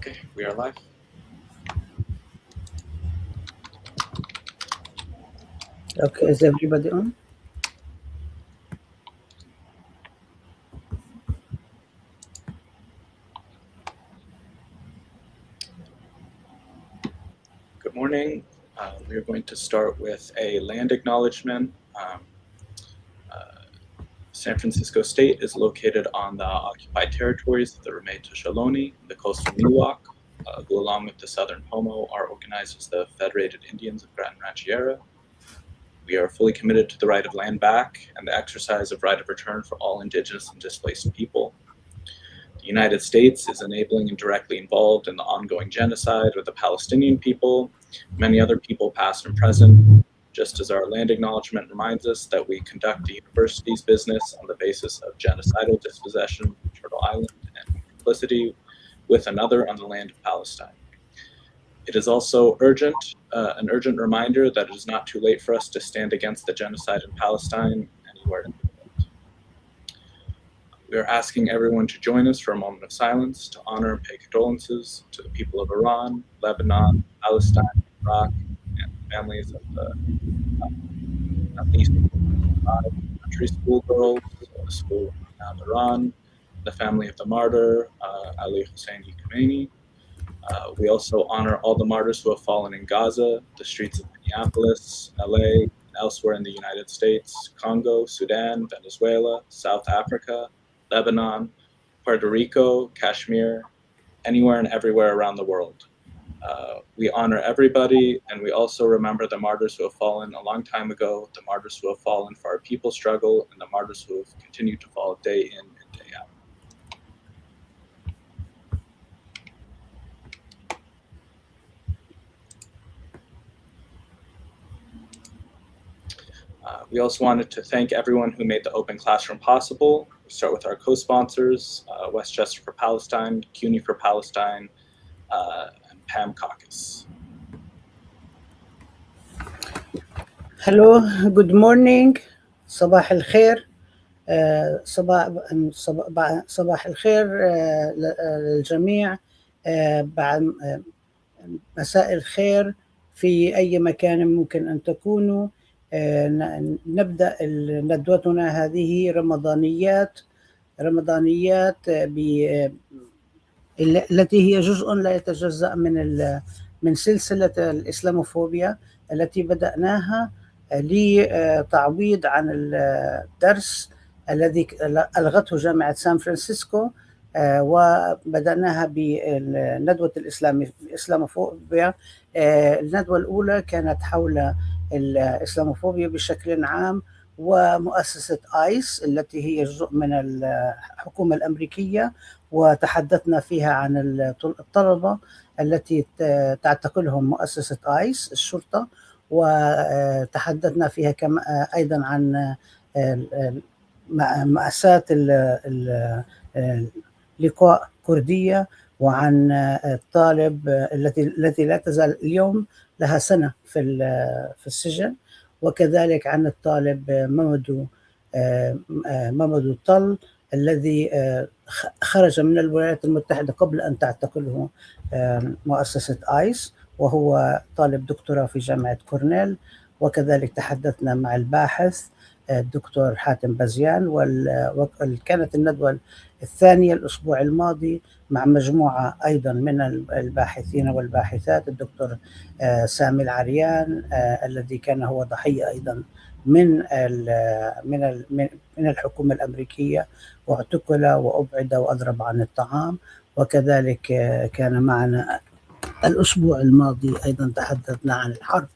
Okay, we are live. Okay, is everybody on? Good morning. We're going to start with a land acknowledgement. San Francisco State is located on the occupied territories of the Ramaytush Ohlone, the coastal Miwok, who along with the Southern Pomo are organized as the Federated Indians of Gran Rancheria. We are fully committed to the right of land back and the exercise of right of return for all indigenous and displaced people. The United States is enabling and directly involved in the ongoing genocide of the Palestinian people, many other people past and present, just as our land acknowledgement reminds us that we conduct the university's business on the basis of genocidal dispossession of Turtle Island and complicity with another on the land of Palestine. It is also an urgent reminder that it is not too late for us to stand against the genocide in Palestine anywhere in the world. We are asking everyone to join us for a moment of silence to honor and pay condolences to the people of Iran, Lebanon, Palestine, Iraq, and the families of the at least 5 country schoolgirls, the school in Iran, the family of the martyr, Ali Husseini Khamenei. We also honor all the martyrs who have fallen in Gaza, the streets of Minneapolis, LA, and elsewhere in the United States, Congo, Sudan, Venezuela, South Africa, Lebanon, Puerto Rico, Kashmir, anywhere and everywhere around the world. We honor everybody, and we also remember the martyrs who have fallen a long time ago, the martyrs who have fallen for our people's struggle, and the martyrs who have continued to fall day in and day out. We also wanted to thank everyone who made the open classroom possible. We start with our co-sponsors, Westchester for Palestine, CUNY for Palestine, and PAM Caucus. Hello, good morning. صباح الخير. صباح الخير للجميع. بعد مساء الخير في أي مكان ممكن أن تكونوا. نبدأ ندوتنا هذه رمضانيات التي هي جزء لا يتجزأ من سلسلة الإسلاموفوبيا التي بدأناها لتعويض عن الدرس الذي ألغته جامعة سان فرانسيسكو، وبدأناها بالندوة الإسلاموفوبيا. الندوة الأولى كانت حول الإسلاموفوبيا بشكل عام ومؤسسة آيس التي هي جزء من الحكومة الأمريكية، وتحدثنا فيها عن الطلبة التي تعتقلهم مؤسسة آيس الشرطة، وتحدثنا فيها أيضا عن مأساة لقاء كردية، وعن الطالب التي لا تزال اليوم لها سنة في السجن، وكذلك عن الطالب مامدو طل الذي خرج من الولايات المتحدة قبل أن تعتقله مؤسسة آيس، وهو طالب دكتوراه في جامعة كورنيل. وكذلك تحدثنا مع الباحث الدكتور حاتم بزيان، وكانت الندوة الثانية الأسبوع الماضي مع مجموعة أيضا من الباحثين والباحثات، الدكتور سامي العريان الذي كان هو ضحية أيضا من الحكومة الأمريكية، واعتقل وأبعد وأضرب عن الطعام. وكذلك كان معنا الأسبوع الماضي أيضا تحدثنا عن الحرب،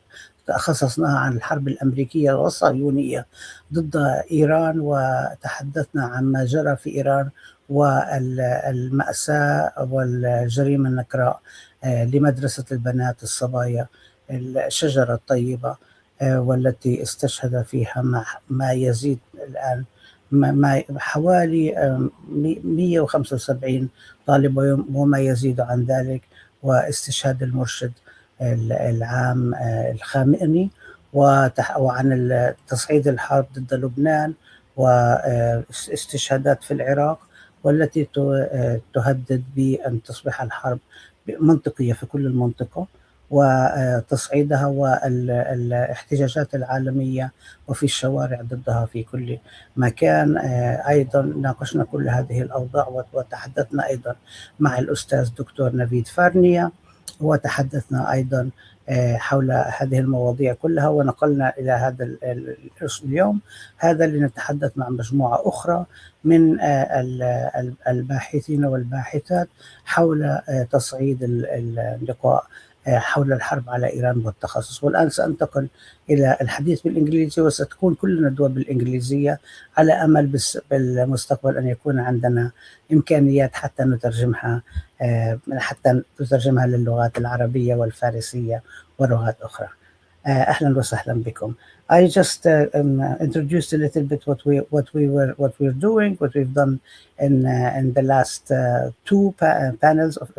خصصناها عن الحرب الأمريكية والصهيونية ضد إيران، وتحدثنا عن ما جرى في إيران والمأساة والجريمة النكراء لمدرسة البنات الصبايا الشجرة الطيبة، والتي استشهد فيها ما يزيد الآن حوالي 175 طالب وما يزيد عن ذلك، واستشهاد المرشد العام الخامنئي، وعن تصعيد الحرب ضد لبنان واستشهادات في العراق، والتي تهدد بأن تصبح الحرب منطقية في كل المنطقة، وتصعيدها والاحتجاجات العالمية وفي الشوارع ضدها في كل مكان. أيضا ناقشنا كل هذه الأوضاع، وتحدثنا أيضا مع الأستاذ دكتور نفيد فارنيا، وتحدثنا أيضا حول هذه المواضيع كلها، ونقلنا إلى هذا اليوم هذا لنتحدث مع مجموعة أخرى من الباحثين والباحثات حول تصعيد اللقاء حول الحرب على إيران والتخصص. والآن سأنتقل إلى الحديث بالإنجليزية، وستكون كل الندوة بالإنجليزية على أمل بالمستقبل أن يكون عندنا إمكانيات حتى نترجمها للغات العربية والفارسية ولغات أخرى. أهلا وسهلا بكم. I just introduced a little bit what we're doing, what we've done in the last two panels of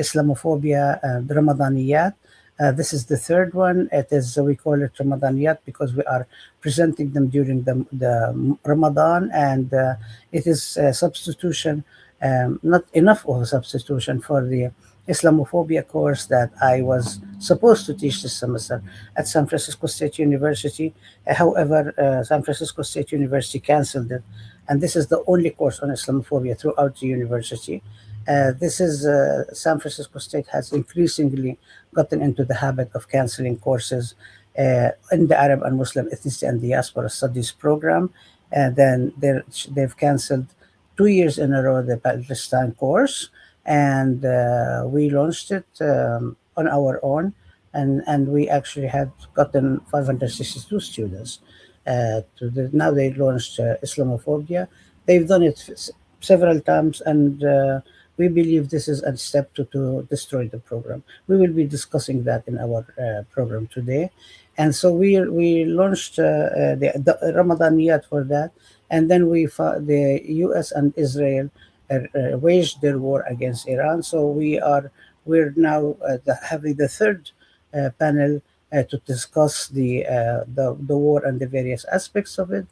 Islamophobia and Ramadaniyat. This is the third one. We call it Ramadaniyat because we are presenting them during the Ramadan, and it is a substitution, not enough of a substitution for the Islamophobia course that I was supposed to teach this semester at San Francisco State University. However, San Francisco State University canceled it, and this is the only course on Islamophobia throughout the university. San Francisco State has increasingly gotten into the habit of canceling courses in the Arab and Muslim ethnicity and diaspora studies program. And then they've canceled 2 years in a row the Palestine course, and we launched it on our own, and we actually had gotten 562 students. Now they launched Islamophobia. They've done it several times, and we believe this is a step to destroy the program. We will be discussing that in our program today. And so we launched the Ramadaniyat for that, and then the U.S. and Israel waged their war against Iran. So we're now having the third panel to discuss the war and the various aspects of it.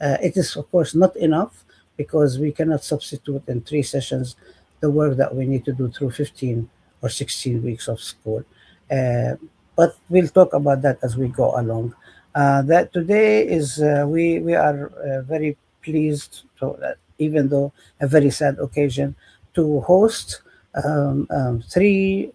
It is of course not enough, because we cannot substitute in 3 sessions the work that we need to do through 15 or 16 weeks of school. But we'll talk about that as we go along. That today is we are very pleased to, even though a very sad occasion, to host 3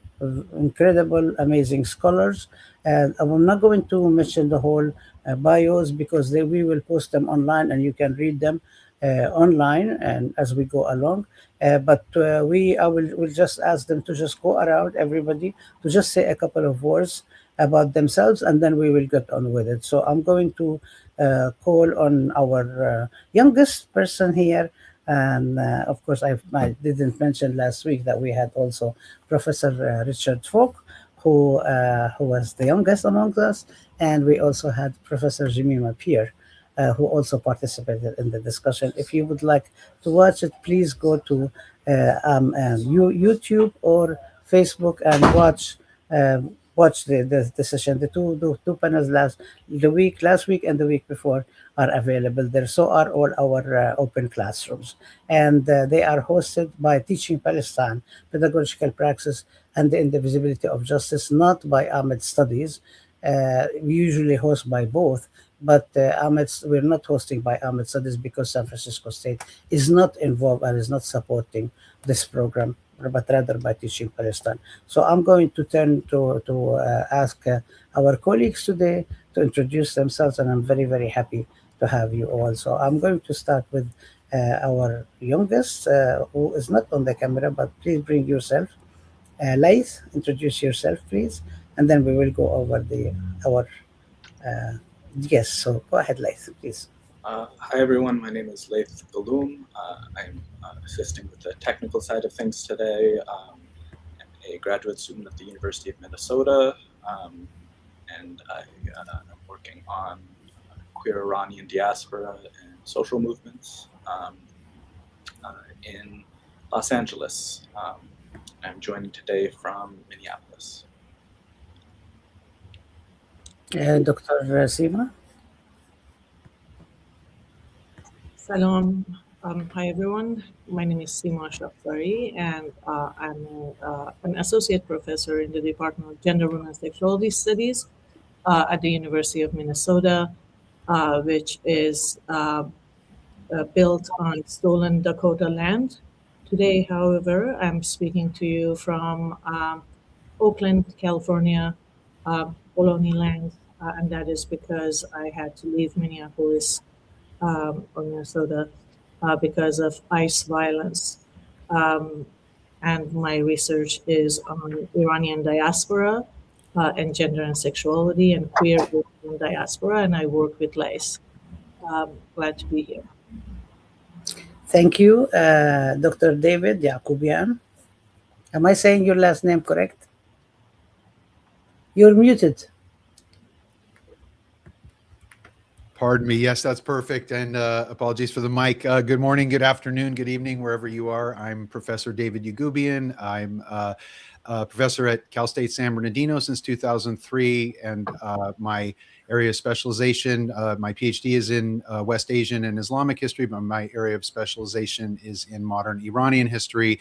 incredible, amazing scholars. I'm not going to mention the whole bios, because we will post them online and you can read them online and as we go along. But we'll just ask them to just go around, everybody, to just say a couple of words about themselves, and then we will get on with it. So I'm going to call on our youngest person here. And of course, I didn't mention last week that we had also Professor Richard Falk, who was the youngest among us, and we also had Professor Jemima Pierre, who also participated in the discussion. If you would like to watch it, please go to YouTube or Facebook and watch the session. The two panels last week and the week before are available there. So are all our open classrooms, and they are hosted by Teaching Palestine, Pedagogical Praxis, and the Indivisibility of Justice, not by Ahmed Studies. We usually host by both, but we're not hosting by Ahmed Studies because San Francisco State is not involved and is not supporting this program, but rather by Teaching Palestine. So I'm going to turn to ask our colleagues today to introduce themselves, and I'm very, very happy to have you all. So I'm going to start with our youngest, who is not on the camera, but please bring yourself. Laith, introduce yourself, please, and then we will go over our yes. So go ahead, Laith, please. Hi everyone, my name is Laith Galoom. I'm assisting with the technical side of things today. I'm a graduate student at the University of Minnesota, and I'm working on queer Iranian diaspora and social movements in Los Angeles. I'm joining today from Minneapolis. Dr. Sima. سلام Hi, everyone. My name is Sima Shafari, and I'm an associate professor in the Department of Gender, Women, and Sexuality Studies at the University of Minnesota, which is built on stolen Dakota land. Today, however, I'm speaking to you from Oakland, California, Ohlone land, and that is because I had to leave Minneapolis or Minnesota because of ICE violence. Um, and my research is on Iranian diaspora and gender and sexuality and queer Iranian diaspora, and I work with LICE. Glad to be here. Thank you, Dr. David Yakubian. Am I saying your last name correct? You're muted. Pardon me. Yes, that's perfect. And apologies for the mic. Good morning, good afternoon, good evening, wherever you are. I'm Professor David Yagubian. I'm a professor at Cal State San Bernardino since 2003. And my area of specialization, my PhD is in West Asian and Islamic history, but my area of specialization is in modern Iranian history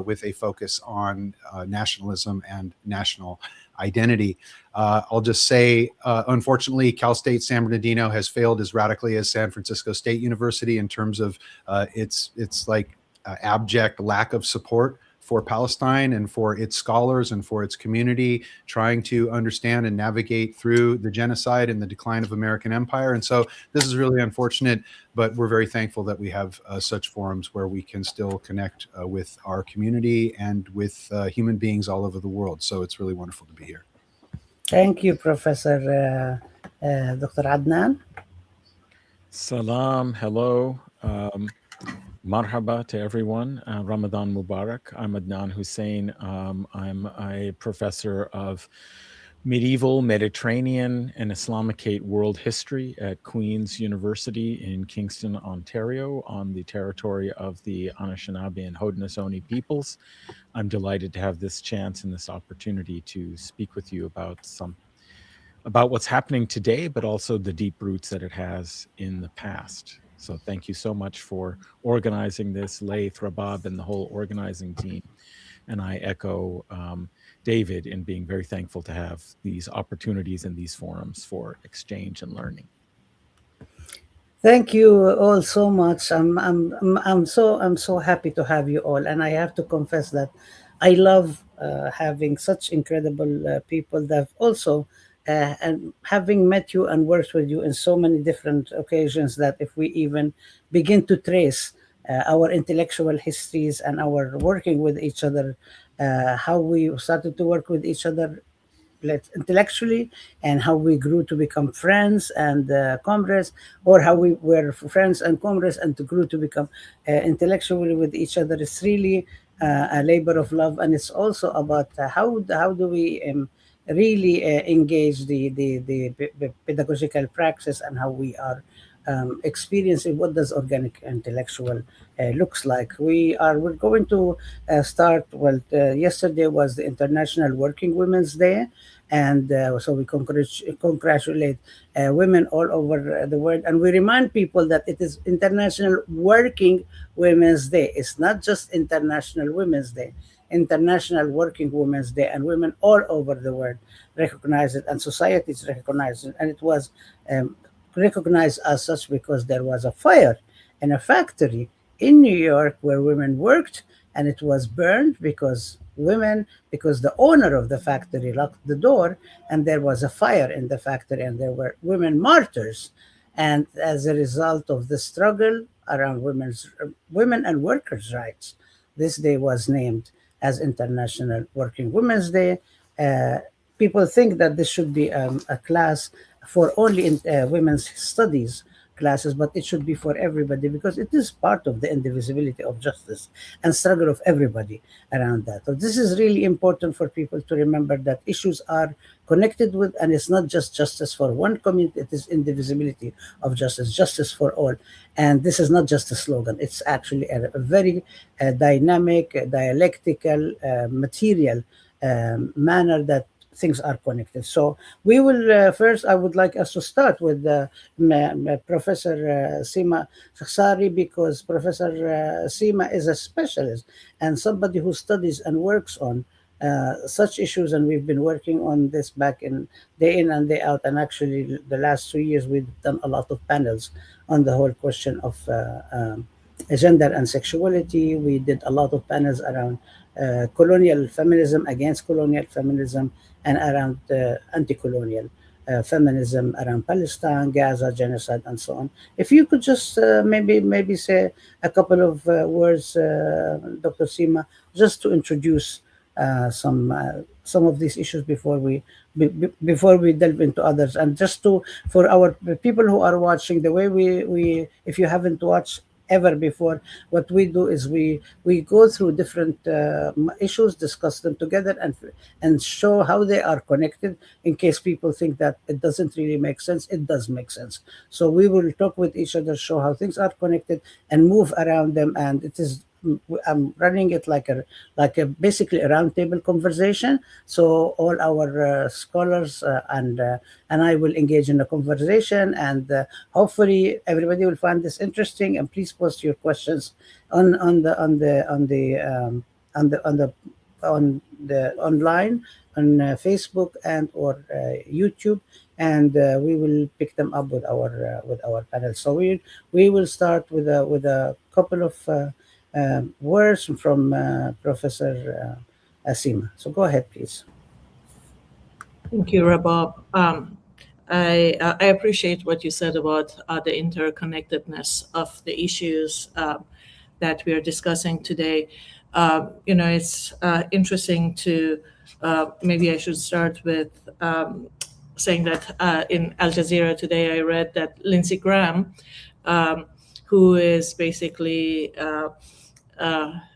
with a focus on nationalism and national identity. I'll just say, unfortunately, Cal State San Bernardino has failed as radically as San Francisco State University in terms of its like abject lack of support for Palestine and for its scholars and for its community trying to understand and navigate through the genocide and the decline of American empire. And so this is really unfortunate, but we're very thankful that we have such forums where we can still connect with our community and with human beings all over the world. So it's really wonderful to be here. Thank you, Professor Dr. Adnan. Salam, hello. Marhaba to everyone. Ramadan Mubarak. I'm Adnan Hussein. I'm a professor of medieval, Mediterranean, and Islamicate world history at Queen's University in Kingston, Ontario, on the territory of the Anishinaabe and Haudenosaunee peoples. I'm delighted to have this chance and this opportunity to speak with you about what's happening today, but also the deep roots that it has in the past. So thank you so much for organizing this, Laith, Rabab, and the whole organizing team. And I echo David in being very thankful to have these opportunities and these forums for exchange and learning. Thank you all so much. I'm so happy to have you all, and I have to confess that I love having such incredible people that also. And having met you and worked with you in so many different occasions, that if we even begin to trace our intellectual histories and our working with each other, how we started to work with each other intellectually, and how we grew to become friends and comrades, or how we were friends and comrades and grew to become intellectually with each other. It's really a labor of love, and it's also about how do we really engage the pedagogical practice, and how we are experiencing what does organic intellectual looks like. We're going to start. Well, yesterday was the International Working Women's Day, and so we congratulate women all over the world, and we remind people that it is International Working Women's Day. It's not just International Women's Day. International Working Women's Day, and women all over the world recognize it, and societies recognize it. And it was recognized as such because there was a fire in a factory in New York where women worked, and it was burned because the owner of the factory locked the door, and there was a fire in the factory, and there were women martyrs. And as a result of the struggle around women and workers' rights, this day was named as International Working Women's Day. People think that this should be a class for only women's studies classes, but it should be for everybody, because it is part of the indivisibility of justice and struggle of everybody around that. So this is really important for people to remember, that issues are connected with, and it's not just justice for one community, it is indivisibility of justice for all. And this is not just a slogan, it's actually a very dynamic, dialectical, material manner that things are connected. So we will first, I would like us to start with Professor Sima Sakhsari, because Professor Sima is a specialist and somebody who studies and works on such issues, and we've been working on this back in and day out. And actually, the last 2 years we've done a lot of panels on the whole question of gender and sexuality. We did a lot of panels around colonial feminism, against colonial feminism, and around anti-colonial feminism around Palestine, Gaza, genocide, and so on. If you could just maybe say a couple of words, Dr. Sima, just to introduce some of these issues before we delve into others, and just to, for our people who are watching, the way we if you haven't watched ever before, what we do is we go through different issues, discuss them together, and show how they are connected. In case people think that it doesn't really make sense, it does make sense. So we will talk with each other, show how things are connected, and move around them. And it is, I'm running it like a basically a roundtable conversation. So all our scholars and I will engage in a conversation, and hopefully everybody will find this interesting. And please post your questions on the online on Facebook and or YouTube, and we will pick them up with our panel. So we will start with a couple of words from Professor Sima. So go ahead, please. Thank you, Rabab. I appreciate what you said about the interconnectedness of the issues that we are discussing today. It's interesting to, maybe I should start with saying that in Al Jazeera today, I read that Lindsey Graham, who is basically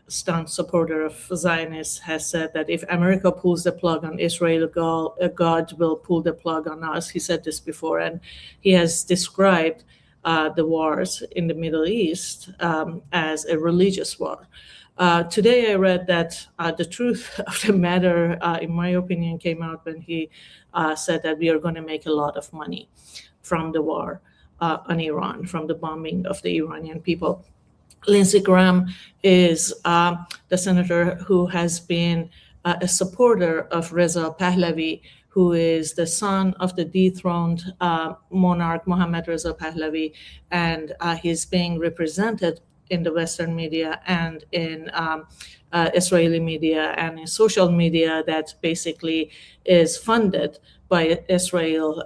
staunch supporter of Zionists, has said that if America pulls the plug on Israel, God will pull the plug on us. He said this before, and he has described the wars in the Middle East as a religious war. Today I read that the truth of the matter, in my opinion, came out when he said that we are going to make a lot of money from the war on Iran, from the bombing of the Iranian people. Lindsey Graham is the senator who has been a supporter of Reza Pahlavi, who is the son of the dethroned monarch Mohammad Reza Pahlavi, and he's being represented in the Western media and in Israeli media and in social media that basically is funded by Israel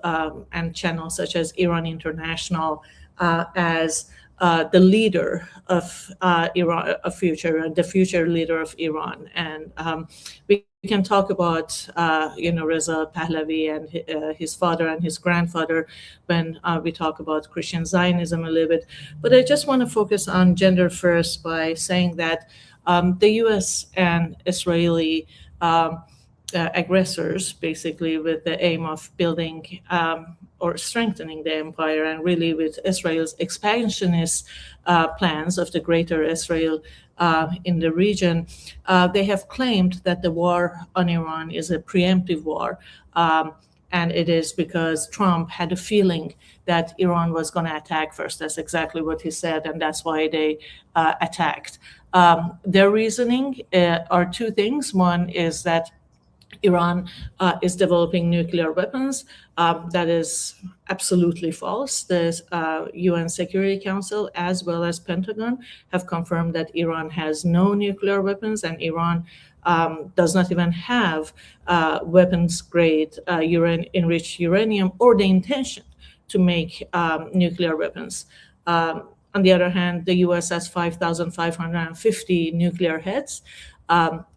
and channels such as Iran International as the leader of Iran, the future leader of Iran. And we can talk about, Reza Pahlavi and his father and his grandfather when we talk about Christian Zionism a little bit. But I just want to focus on gender first by saying that the US and Israeli aggressors, basically with the aim of building or strengthening the empire, and really with Israel's expansionist plans of the greater Israel in the region, they have claimed that the war on Iran is a preemptive war. And it is because Trump had a feeling that Iran was going to attack first. That's exactly what he said, and that's why they attacked. Their reasoning are two things. One is that Iran is developing nuclear weapons. That is absolutely false. The UN Security Council as well as Pentagon have confirmed that Iran has no nuclear weapons, and Iran does not even have weapons-grade enriched uranium or the intention to make nuclear weapons. On the other hand, the US has 5,550 nuclear heads.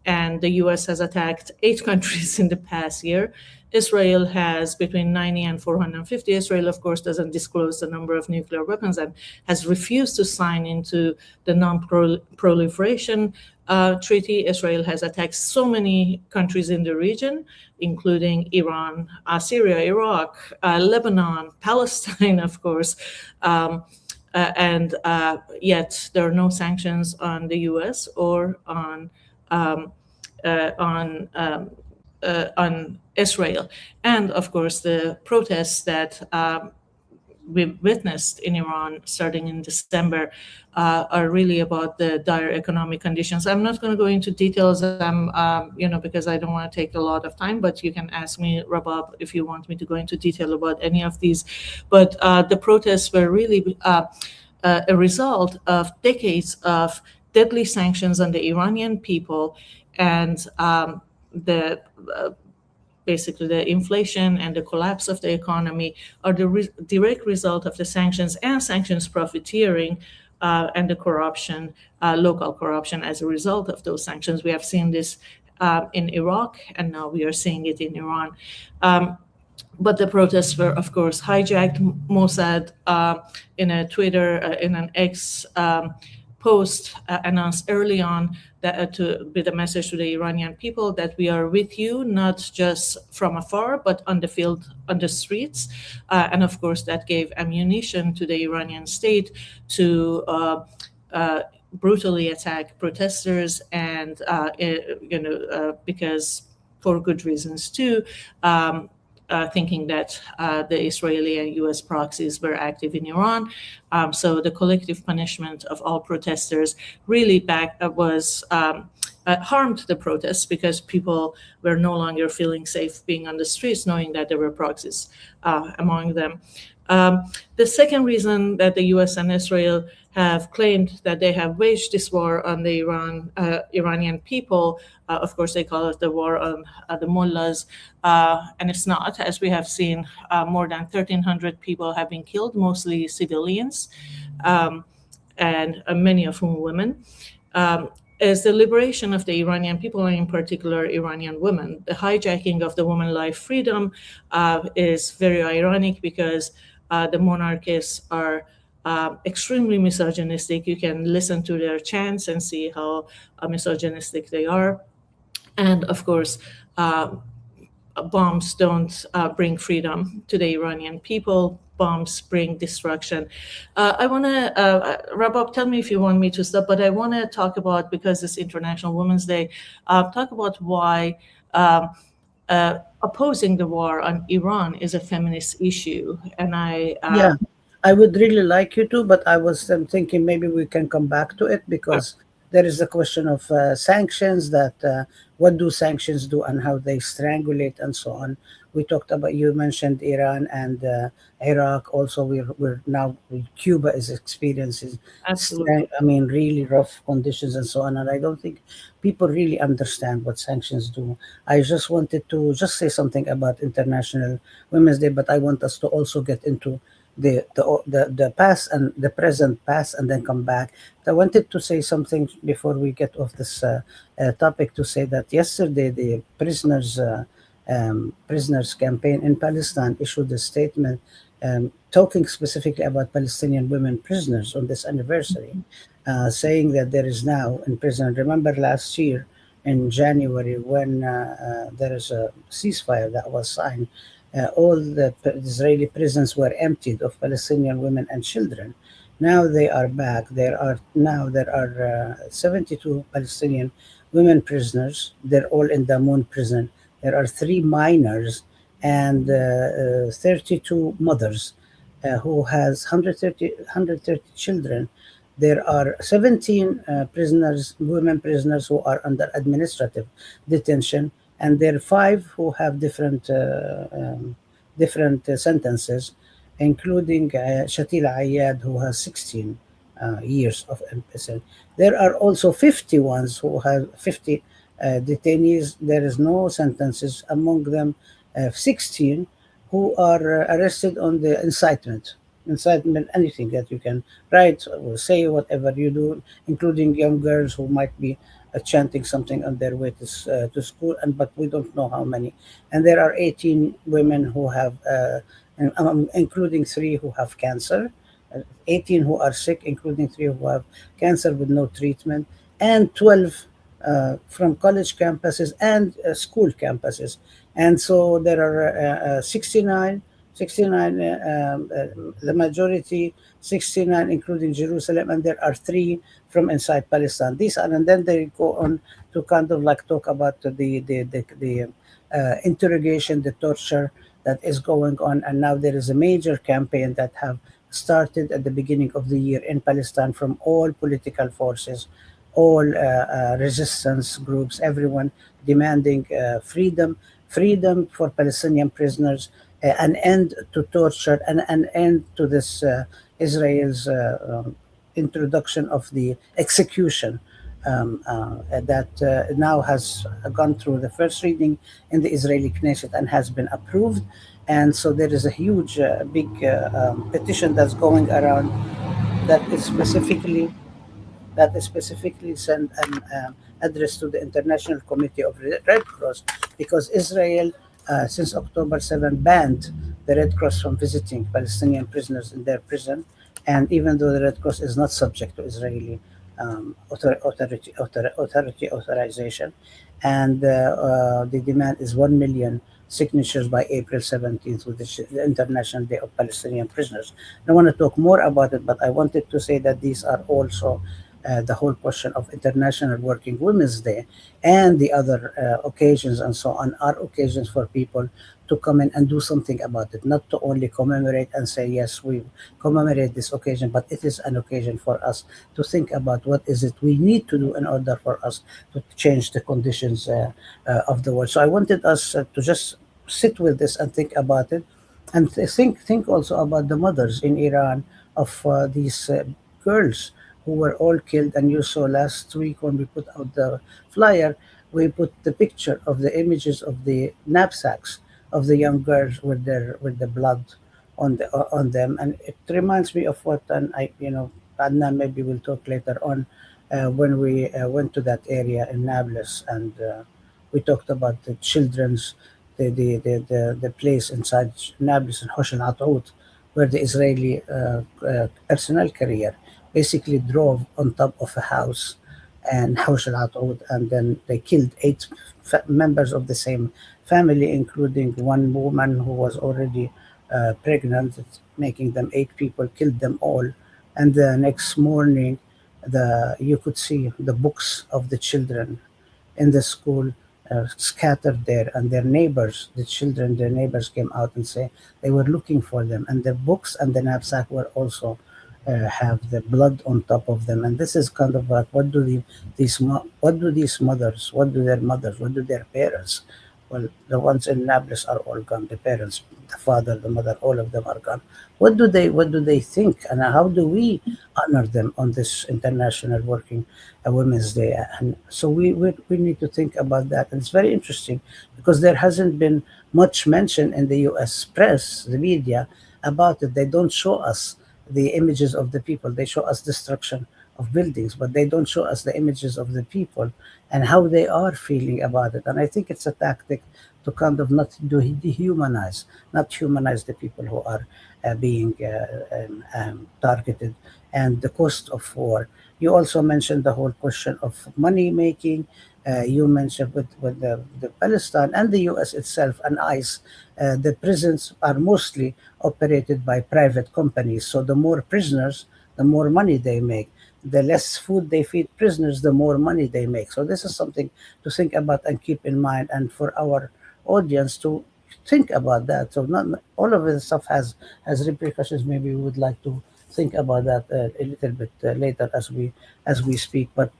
And the US has attacked 8 countries in the past year. Israel has between 90 and 450. Israel, of course, doesn't disclose the number of nuclear weapons and has refused to sign into the non-proliferation treaty. Israel has attacked so many countries in the region, including Iran, Syria, Iraq, Lebanon, Palestine, of course. And yet there are no sanctions on the US or on Israel. And of course, the protests that we've witnessed in Iran starting in December are really about the dire economic conditions. I'm not going to go into details, because I don't want to take a lot of time, but you can ask me, Rabab, if you want me to go into detail about any of these. But the protests were really a result of decades of deadly sanctions on the Iranian people and the basically the inflation and the collapse of the economy are the direct result of the sanctions and sanctions profiteering and the corruption, local corruption as a result of those sanctions. We have seen this in Iraq, and now we are seeing it in Iran. But the protests were, of course, hijacked. Mossad, in a Twitter, in an X post, announced early on that with a message to the Iranian people that we are with you, not just from afar, but on the field, on the streets. And of course, that gave ammunition to the Iranian state to brutally attack protesters, and because for good reasons too. Thinking that the Israeli and U.S. proxies were active in Iran. So the collective punishment of all protesters really harmed the protests, because people were no longer feeling safe being on the streets, knowing that there were proxies among them. The second reason that the U.S. and Israel have claimed that they have waged this war on the Iranian people, of course, they call it the war on the mullahs, and it's not. As we have seen, more than 1,300 people have been killed, mostly civilians, and many of whom women. As the liberation of the Iranian people, and in particular Iranian women. The hijacking of the woman life freedom is very ironic, because the monarchists are extremely misogynistic. You can listen to their chants and see how misogynistic they are. And of course, bombs don't bring freedom to the Iranian people. Bombs bring destruction. I want to, Rabab, tell me if you want me to stop, but I want to talk about, because it's International Women's Day, talk about why opposing the war on Iran is a feminist issue. And yeah, I would really like you to, but I was thinking maybe we can come back to it, because there is a question of sanctions, that what do sanctions do and how they strangulate and so on. We talked about, you mentioned Iran and Iraq. Also, we're now, Cuba is experiencing, really rough conditions and so on. And I don't think people really understand what sanctions do. I just wanted to just say something about International Women's Day, but I want us to also get into the past and the present past, and then come back. I wanted to say something before we get off this topic, to say that yesterday the prisoners campaign in Palestine issued a statement talking specifically about Palestinian women prisoners on this anniversary, saying that there is now in prison. Remember last year in January, when there is a ceasefire that was signed, all the Israeli prisons were emptied of Palestinian women and children. Now they are back. There are 72 Palestinian women prisoners. They're all in Damoun prison. There are 3 minors and 32 mothers who has 130 children. There are 17 women prisoners who are under administrative detention, and there are 5 who have different sentences, including Shatila Ayad, who has 16 years of imprisonment. There are also 50 ones who have 50 detainees. There is no sentences among them. 16 who are arrested on the incitement, anything that you can write or say, whatever you do, including young girls who might be chanting something on their way to school, but we don't know how many. And there are 18 women who have, including 3 who have cancer, 18 who are sick, including 3 who have cancer with no treatment, and 12 from college campuses and school campuses. And so there are 69, the majority, 69, including Jerusalem, and there are 3 from inside Palestine. These are, and then they go on to kind of like talk about the interrogation, the torture that is going on. And now there is a major campaign that have started at the beginning of the year in Palestine from all political forces, all resistance groups, everyone demanding freedom for Palestinian prisoners, an end to torture, and an end to this Israel's introduction of the execution that now has gone through the first reading in the Israeli Knesset and has been approved. And so there is a huge, big petition that's going around that is specifically sent an address to the International Committee of the Red Cross, because Israel, since October 7, banned the Red Cross from visiting Palestinian prisoners in their prison. And even though the Red Cross is not subject to Israeli authority authorization, and the demand is 1 million signatures by April 17th, which is the International Day of Palestinian Prisoners. I want to talk more about it, but I wanted to say that these are also the whole question of International Working Women's Day and the other occasions and so on are occasions for people to come in and do something about it, not to only commemorate and say, yes, we commemorate this occasion, but it is an occasion for us to think about what is it we need to do in order for us to change the conditions of the world. So I wanted us to just sit with this and think about it, and think also about the mothers in Iran of these girls who were all killed. And you saw last week when we put out the flyer, we put the picture of the images of the knapsacks of the young girls with the blood on them, and it reminds me of what, and Adnan maybe we'll talk later on when we went to that area in Nablus, and we talked about the children's the place inside Nablus and Hosh al-Ataud, where the Israeli personnel carrier basically drove on top of a house and Hosh al-Ataud, and then they killed 8 members of the same family, including one woman who was already pregnant, making them 8 people, killed them all. And the next morning, you could see the books of the children in the school scattered there, and their neighbors came out and say they were looking for them, and the books and the knapsack were also have the blood on top of them. And this is kind of like, what do these mothers, what do their parents? Well, the ones in Nablus are all gone. The parents, the father, the mother, all of them are gone. What do they think, and how do we honor them on this International Working Women's Day? And so we need to think about that. And it's very interesting because there hasn't been much mention in the U.S. press, the media, about it. They don't show us the images of the people. They show us destruction of buildings, but they don't show us the images of the people and how they are feeling about it. And I think it's a tactic to kind of not humanize the people who are being targeted, and the cost of war. You also mentioned the whole question of money making. You mentioned with the Palestine and the U.S. itself and ICE, the prisons are mostly operated by private companies. So the more prisoners, the more money they make. The less food they feed prisoners, the more money they make. So this is something to think about and keep in mind, and for our audience to think about that. So not all of this stuff has repercussions. Maybe we would like to think about that a little bit later as we speak. But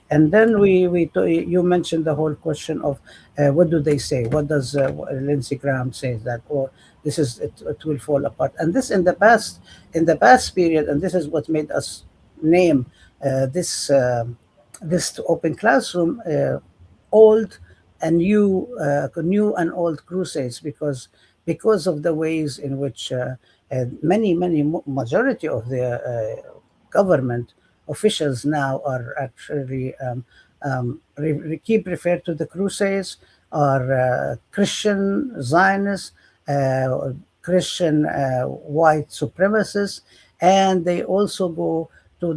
and then you mentioned the whole question of what do they say? What does Lindsey Graham say that, or this is it will fall apart? And this in the past period, and this is what made us name this open classroom old and new and old crusades, because of the ways in which majority of the government officials now are actually keep referred to the crusades are Christian Zionists, Christian white supremacists, and they also go to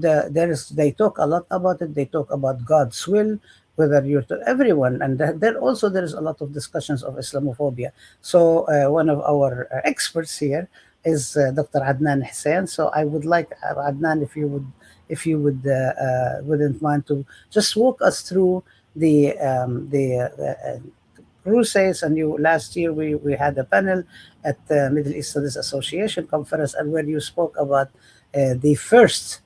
they talk a lot about it. They talk about God's will, whether you're to everyone, and there is a lot of discussions of Islamophobia. So one of our experts here is Dr. Adnan Hussein. So I would like Adnan, if you would wouldn't mind to just walk us through the Crusades, and last year we had a panel at the Middle East Studies Association conference, and where you spoke about the first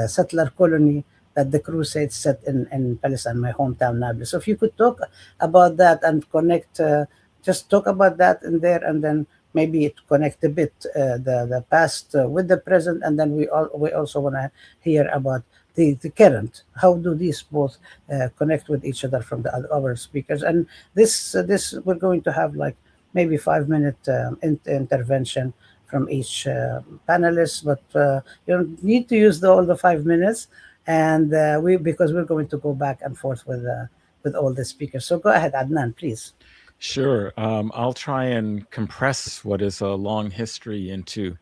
settler colony that the Crusades set in Palestine, my hometown, Nablus. So if you could talk about that and connect, just talk about that in there, and then maybe it connect a bit the past with the present, and then we also want to hear about the current. How do these both connect with each other from the other speakers? And this we're going to have like maybe 5-minute intervention from each panelist, but you don't need to use all the 5 minutes, and because we're going to go back and forth with all the speakers. So go ahead, Adnan, please. Sure. I'll try and compress what is a long history into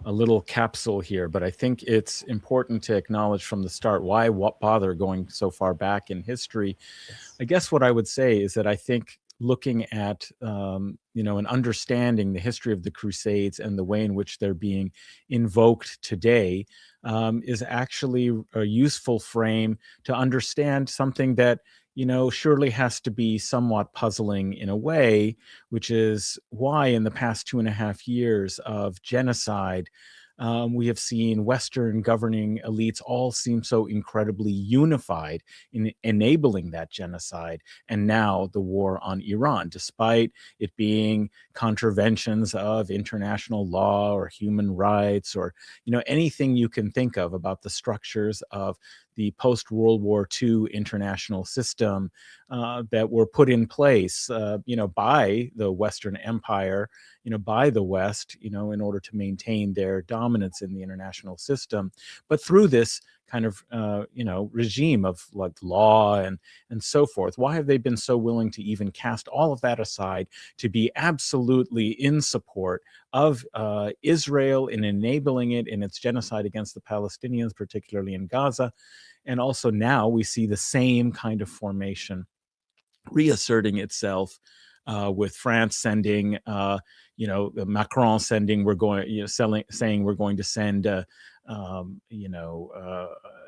a little capsule here, but I think it's important to acknowledge from the start what bother going so far back in history. I guess what I would say is that I think looking at and understanding the history of the Crusades and the way in which they're being invoked today is actually a useful frame to understand something that surely has to be somewhat puzzling in a way, which is why in the past 2.5 years of genocide, we have seen Western governing elites all seem so incredibly unified in enabling that genocide. And now the war on Iran, despite it being contraventions of international law or human rights or, anything you can think of about the structures of the post-World War II international system that were put in place, by the Western Empire, by the West, in order to maintain their dominance in the international system. But through this kind of, regime of like law and so forth, why have they been so willing to even cast all of that aside to be absolutely in support of Israel in enabling it in its genocide against the Palestinians, particularly in Gaza? And also now we see the same kind of formation reasserting itself with France sending, Macron sending, saying we're going to send,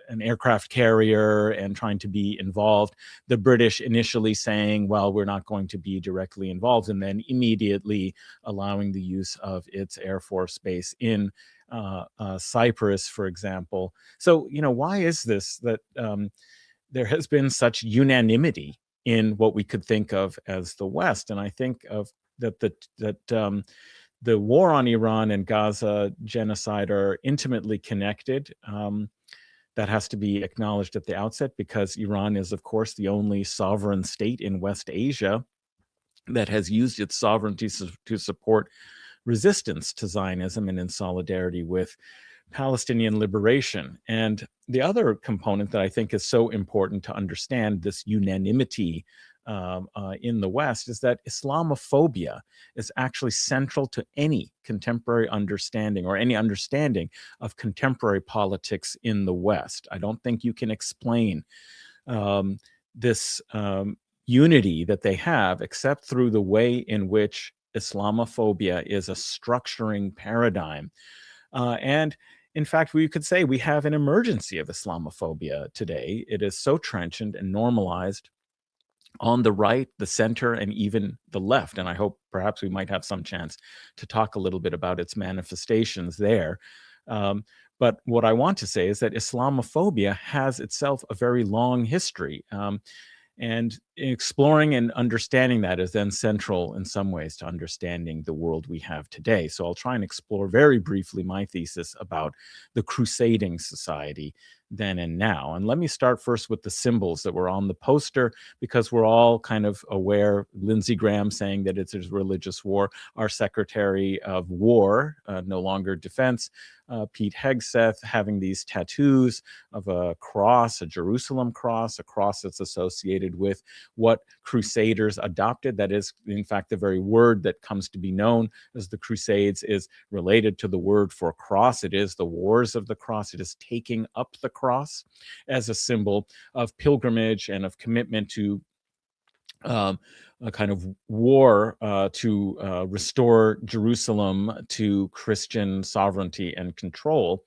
an aircraft carrier and trying to be involved. The British initially saying, well, we're not going to be directly involved, and then immediately allowing the use of its Air Force base in Cyprus, for example. So, why is this that there has been such unanimity in what we could think of as the West? And I think of that the war on Iran and Gaza genocide are intimately connected. That has to be acknowledged at the outset, because Iran is, of course, the only sovereign state in West Asia that has used its sovereignty to support resistance to Zionism and in solidarity with Palestinian liberation. And the other component that I think is so important to understand this unanimity in the West is that Islamophobia is actually central to any contemporary understanding or any understanding of contemporary politics in the West. I don't think you can explain this unity that they have except through the way in which Islamophobia is a structuring paradigm. And in fact, we could say we have an emergency of Islamophobia today. It is so trenchant and normalized on the right, the center, and even the left. And I hope perhaps we might have some chance to talk a little bit about its manifestations there. But what I want to say is that Islamophobia has itself a very long history. And exploring and understanding that is then central in some ways to understanding the world we have today. So I'll try and explore very briefly my thesis about the crusading society then and now. And let me start first with the symbols that were on the poster, because we're all kind of aware, Lindsey Graham saying that it's a religious war, our Secretary of War, no longer Defense, Pete Hegseth, having these tattoos of a cross, a Jerusalem cross, a cross that's associated with what Crusaders adopted. That is, in fact, the very word that comes to be known as the Crusades is related to the word for cross. It is the wars of the cross. It is taking up the cross as a symbol of pilgrimage and of commitment to a kind of war to restore Jerusalem to Christian sovereignty and control.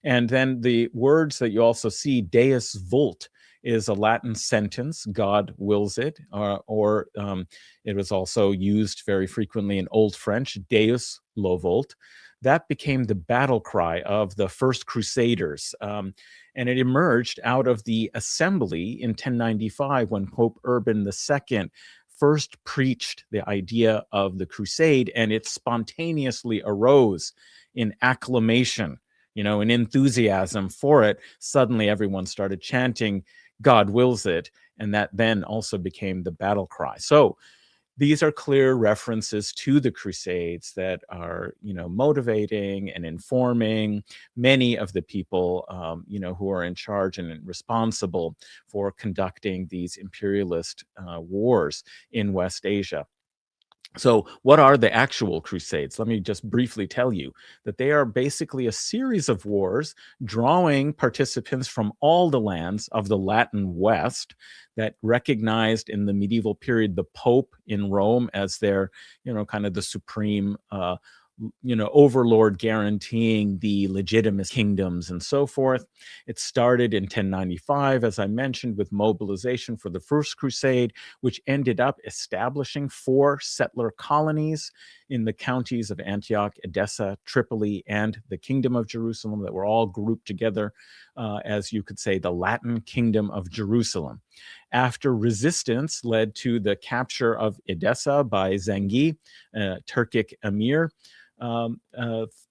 And then the words that you also see, Deus Vult, is a Latin sentence, God wills it, or it was also used very frequently in Old French, Deus lo vult. That became the battle cry of the first Crusaders. And it emerged out of the assembly in 1095 when Pope Urban II first preached the idea of the crusade, and it spontaneously arose in acclamation, in enthusiasm for it. Suddenly everyone started chanting, God wills it, and that then also became the battle cry. So these are clear references to the Crusades that are, motivating and informing many of the people, who are in charge and responsible for conducting these imperialist wars in West Asia. So what are the actual Crusades? Let me just briefly tell you that they are basically a series of wars drawing participants from all the lands of the Latin West that recognized in the medieval period the Pope in Rome as their, kind of the supreme overlord guaranteeing the legitimate kingdoms and so forth. It started in 1095, as I mentioned, with mobilization for the First Crusade, which ended up establishing 4 settler colonies in the counties of Antioch, Edessa, Tripoli, and the Kingdom of Jerusalem that were all grouped together as you could say the Latin Kingdom of Jerusalem. After resistance led to the capture of Edessa by Zengi, Turkic emir,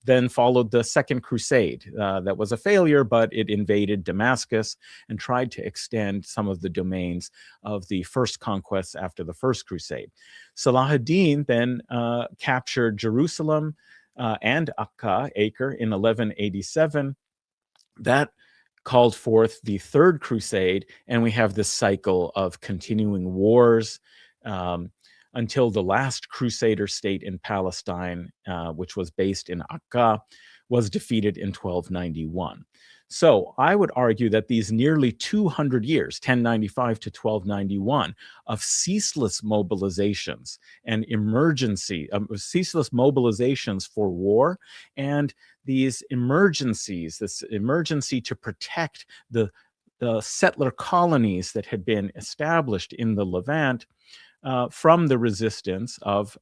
then followed the Second Crusade. That was a failure, but it invaded Damascus and tried to extend some of the domains of the first conquests after the First Crusade. Salah-ad-Din then captured Jerusalem and Akka, Acre, in 1187. That called forth the Third Crusade, and we have this cycle of continuing wars until the last Crusader state in Palestine, which was based in Akka, was defeated in 1291. So I would argue that these nearly 200 years, 1095 to 1291, of ceaseless mobilizations and ceaseless mobilizations for war, and these emergencies, this emergency to protect the settler colonies that had been established in the Levant, from the resistance of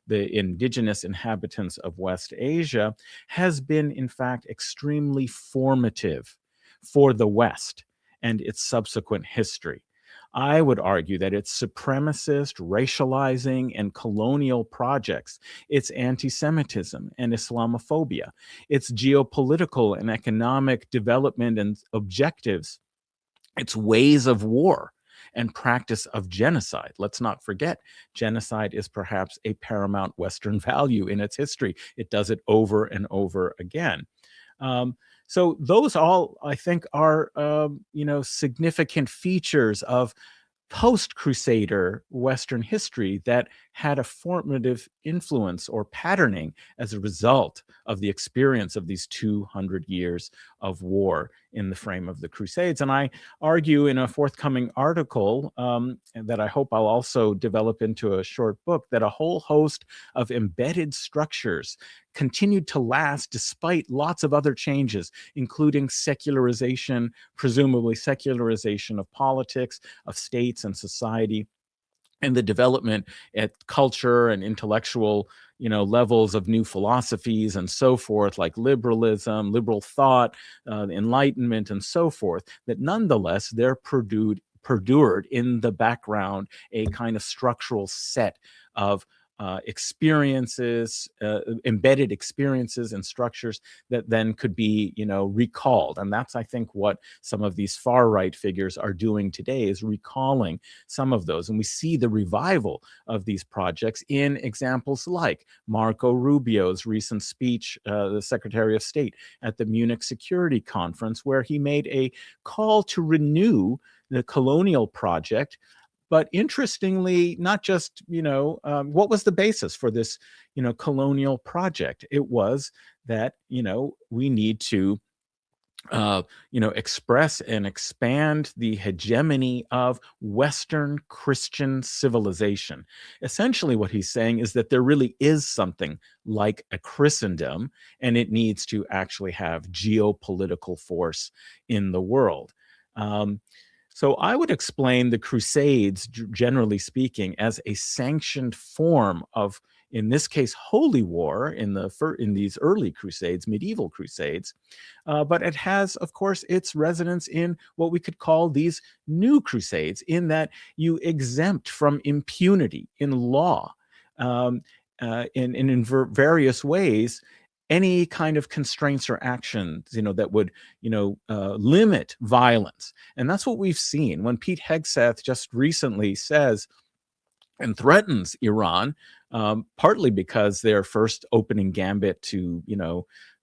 the indigenous inhabitants of West Asia, has been, in fact, extremely formative for the West and its subsequent history. I would argue that its supremacist, racializing, and colonial projects, its anti-Semitism and Islamophobia, its geopolitical and economic development and objectives, its ways of war, and practice of genocide. Let's not forget, genocide is perhaps a paramount Western value in its history. It does it over and over again. So those all, I think, are significant features of post-Crusader Western history that had a formative influence or patterning as a result of the experience of these 200 years of war in the frame of the Crusades. And I argue in a forthcoming article that I hope I'll also develop into a short book, that a whole host of embedded structures continued to last despite lots of other changes, including secularization, presumably secularization of politics, of states and society, and the development at culture and intellectual, levels of new philosophies and so forth, like liberalism, liberal thought, enlightenment, and so forth, that nonetheless there perdured in the background a kind of structural set of experiences, embedded experiences and structures that then could be, recalled. And that's, I think, what some of these far right figures are doing today, is recalling some of those. And we see the revival of these projects in examples like Marco Rubio's recent speech, the Secretary of State, at the Munich Security Conference, where he made a call to renew the colonial project. But interestingly, not just, what was the basis for this, colonial project? It was that, we need to, express and expand the hegemony of Western Christian civilization. Essentially, what he's saying is that there really is something like a Christendom, and it needs to actually have geopolitical force in the world. So I would explain the Crusades, generally speaking, as a sanctioned form of, in this case, holy war in these early Crusades, medieval Crusades. But it has, of course, its resonance in what we could call these new Crusades, in that you exempt from impunity in law, in various ways, any kind of constraints or actions, that would, limit violence. And that's what we've seen when Pete Hegseth just recently says and threatens Iran, partly because their first opening gambit to,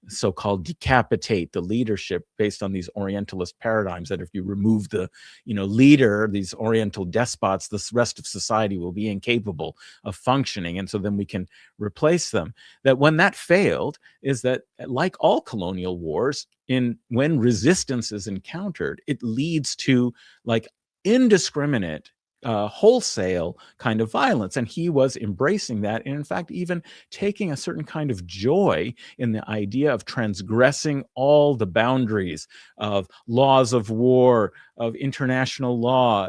so-called decapitate the leadership based on these Orientalist paradigms, that if you remove the, leader, these Oriental despots, the rest of society will be incapable of functioning. And so then we can replace them. That when that failed, is that, like all colonial wars, when resistance is encountered, it leads to like indiscriminate, wholesale kind of violence. And he was embracing that, and in fact, even taking a certain kind of joy in the idea of transgressing all the boundaries of laws of war, of international law,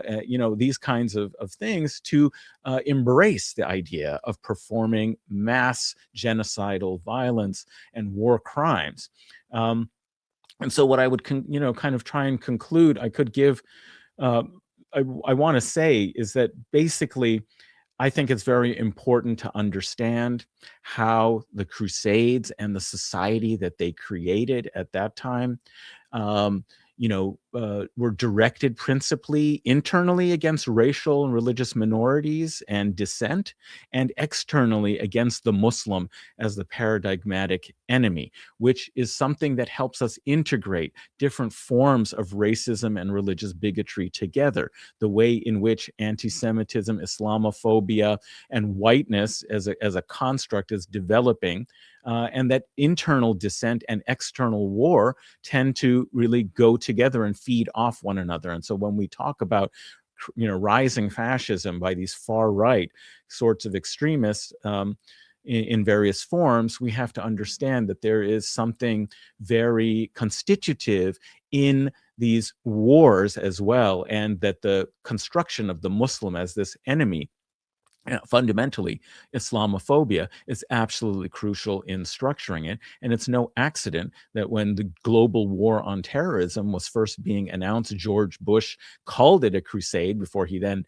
these kinds of things, to embrace the idea of performing mass genocidal violence and war crimes. And so what I would, kind of try and conclude, I could give, I want to say, is that basically, I think it's very important to understand how the Crusades and the society that they created at that time, were directed principally internally against racial and religious minorities and dissent, and externally against the Muslim as the paradigmatic enemy, which is something that helps us integrate different forms of racism and religious bigotry together. The way in which anti-Semitism, Islamophobia, and whiteness as a construct is developing, and that internal dissent and external war tend to really go together and feed off one another. And so when we talk about, rising fascism by these far right sorts of extremists, in various forms, we have to understand that there is something very constitutive in these wars as well, and that the construction of the Muslim as this enemy, fundamentally Islamophobia, is absolutely crucial in structuring it. And it's no accident that when the global war on terrorism was first being announced, George Bush called it a crusade before he then,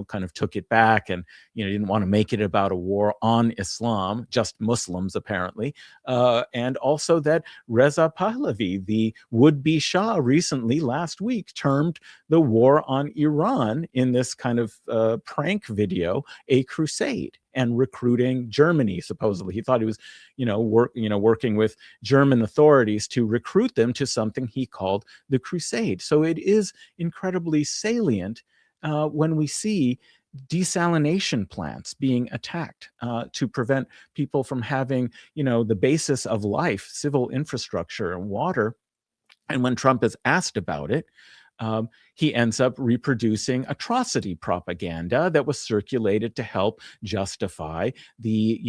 kind of took it back and, didn't want to make it about a war on Islam, just Muslims apparently. And also that Reza Pahlavi, the would-be Shah, recently last week termed the war on Iran in this kind of prank video a crusade, and recruiting Germany. Supposedly, he thought he was, working with German authorities to recruit them to something he called the crusade. So it is incredibly salient when we see desalination plants being attacked to prevent people from having, the basis of life, civil infrastructure and water. And when Trump is asked about it, he ends up reproducing atrocity propaganda that was circulated to help justify the,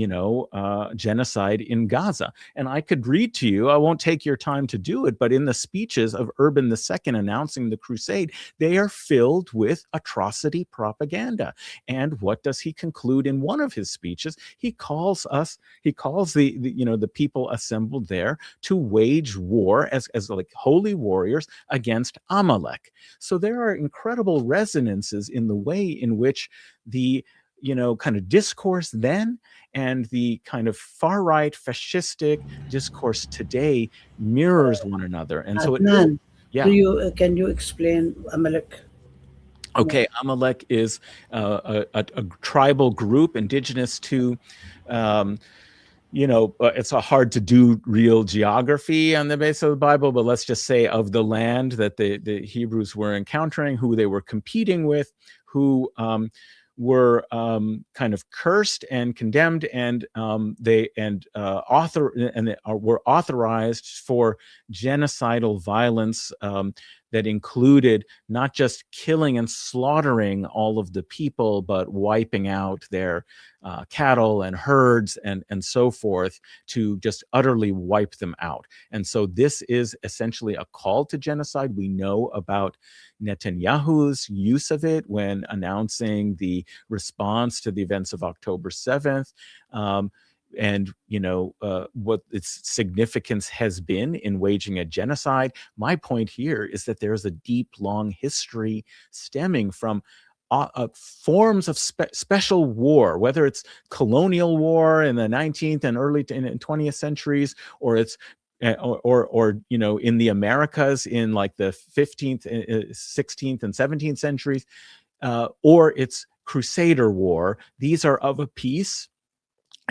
genocide in Gaza. And I could read to you, I won't take your time to do it, but in the speeches of Urban II announcing the crusade, they are filled with atrocity propaganda. And what does he conclude in one of his speeches? He calls the people assembled there to wage war as like holy warriors against Amalek. So there are incredible resonances in the way in which the, kind of discourse then and the kind of far-right fascistic discourse today mirrors one another. And so Adnan, yeah. Can you explain Amalek? Okay, Amalek is a tribal group indigenous to it's hard to do real geography on the basis of the Bible, but let's just say of the land that the Hebrews were encountering, who they were competing with, who were kind of cursed and condemned, and were authorized for genocidal violence that included not just killing and slaughtering all of the people, but wiping out their cattle and herds and so forth, to just utterly wipe them out. And so this is essentially a call to genocide. We know about Netanyahu's use of it when announcing the response to the events of October 7th. And what its significance has been in waging a genocide. My point here is that there's a deep, long history stemming from forms of special war, whether it's colonial war in the 19th and early 20th centuries, or it's or in the Americas in like the 15th, 16th, and 17th centuries, or it's Crusader war. These are of a piece.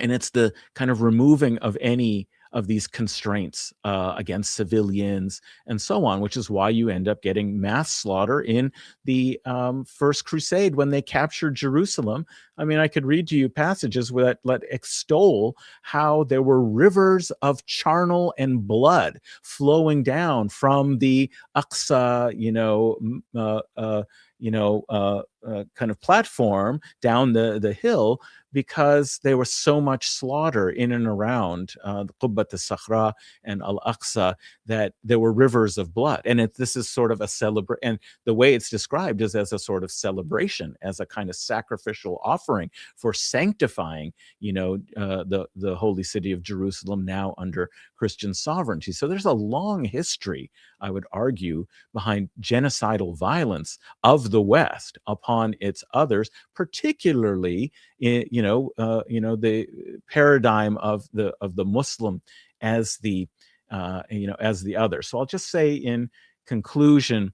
And it's the kind of removing of any of these constraints against civilians and so on, which is why you end up getting mass slaughter in the First Crusade when they captured Jerusalem. I mean, I could read to you passages that extol how there were rivers of charnel and blood flowing down from the Aqsa, kind of platform down the hill, because there was so much slaughter in and around the Qubbat al-Sakhra and Al-Aqsa that there were rivers of blood. And this is sort of a celebration, and the way it's described is as a sort of celebration, as a kind of sacrificial offering for sanctifying, the holy city of Jerusalem, now under Christian sovereignty. So there's a long history, I would argue, behind genocidal violence of the West upon its others, particularly the paradigm of the Muslim as the other. So I'll just say in conclusion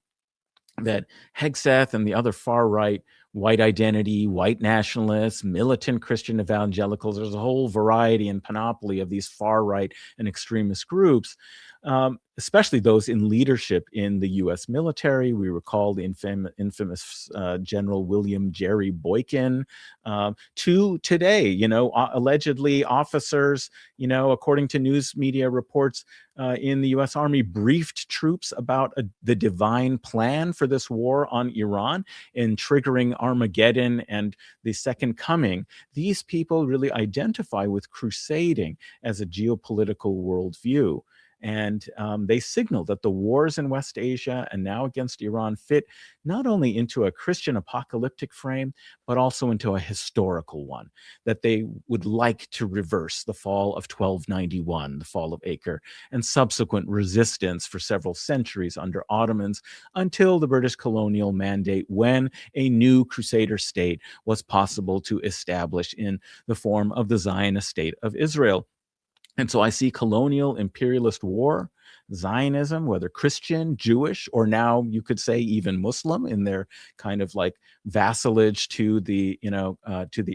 that Hegseth and the other far right white identity, white nationalists, militant Christian evangelicals, there's a whole variety and panoply of these far right and extremist groups, especially those in leadership in the U.S. military. We recall the infamous General William Jerry Boykin, to today, allegedly officers, according to news media reports in the U.S. Army, briefed troops about the divine plan for this war on Iran in triggering Armageddon and the Second Coming. These people really identify with crusading as a geopolitical worldview. And they signal that the wars in West Asia and now against Iran fit not only into a Christian apocalyptic frame, but also into a historical one, that they would like to reverse the fall of 1291, the fall of Acre, and subsequent resistance for several centuries under Ottomans until the British colonial mandate, when a new Crusader state was possible to establish in the form of the Zionist state of Israel. And so I see colonial imperialist war, Zionism, whether Christian, Jewish, or now you could say even Muslim in their kind of like vassalage to the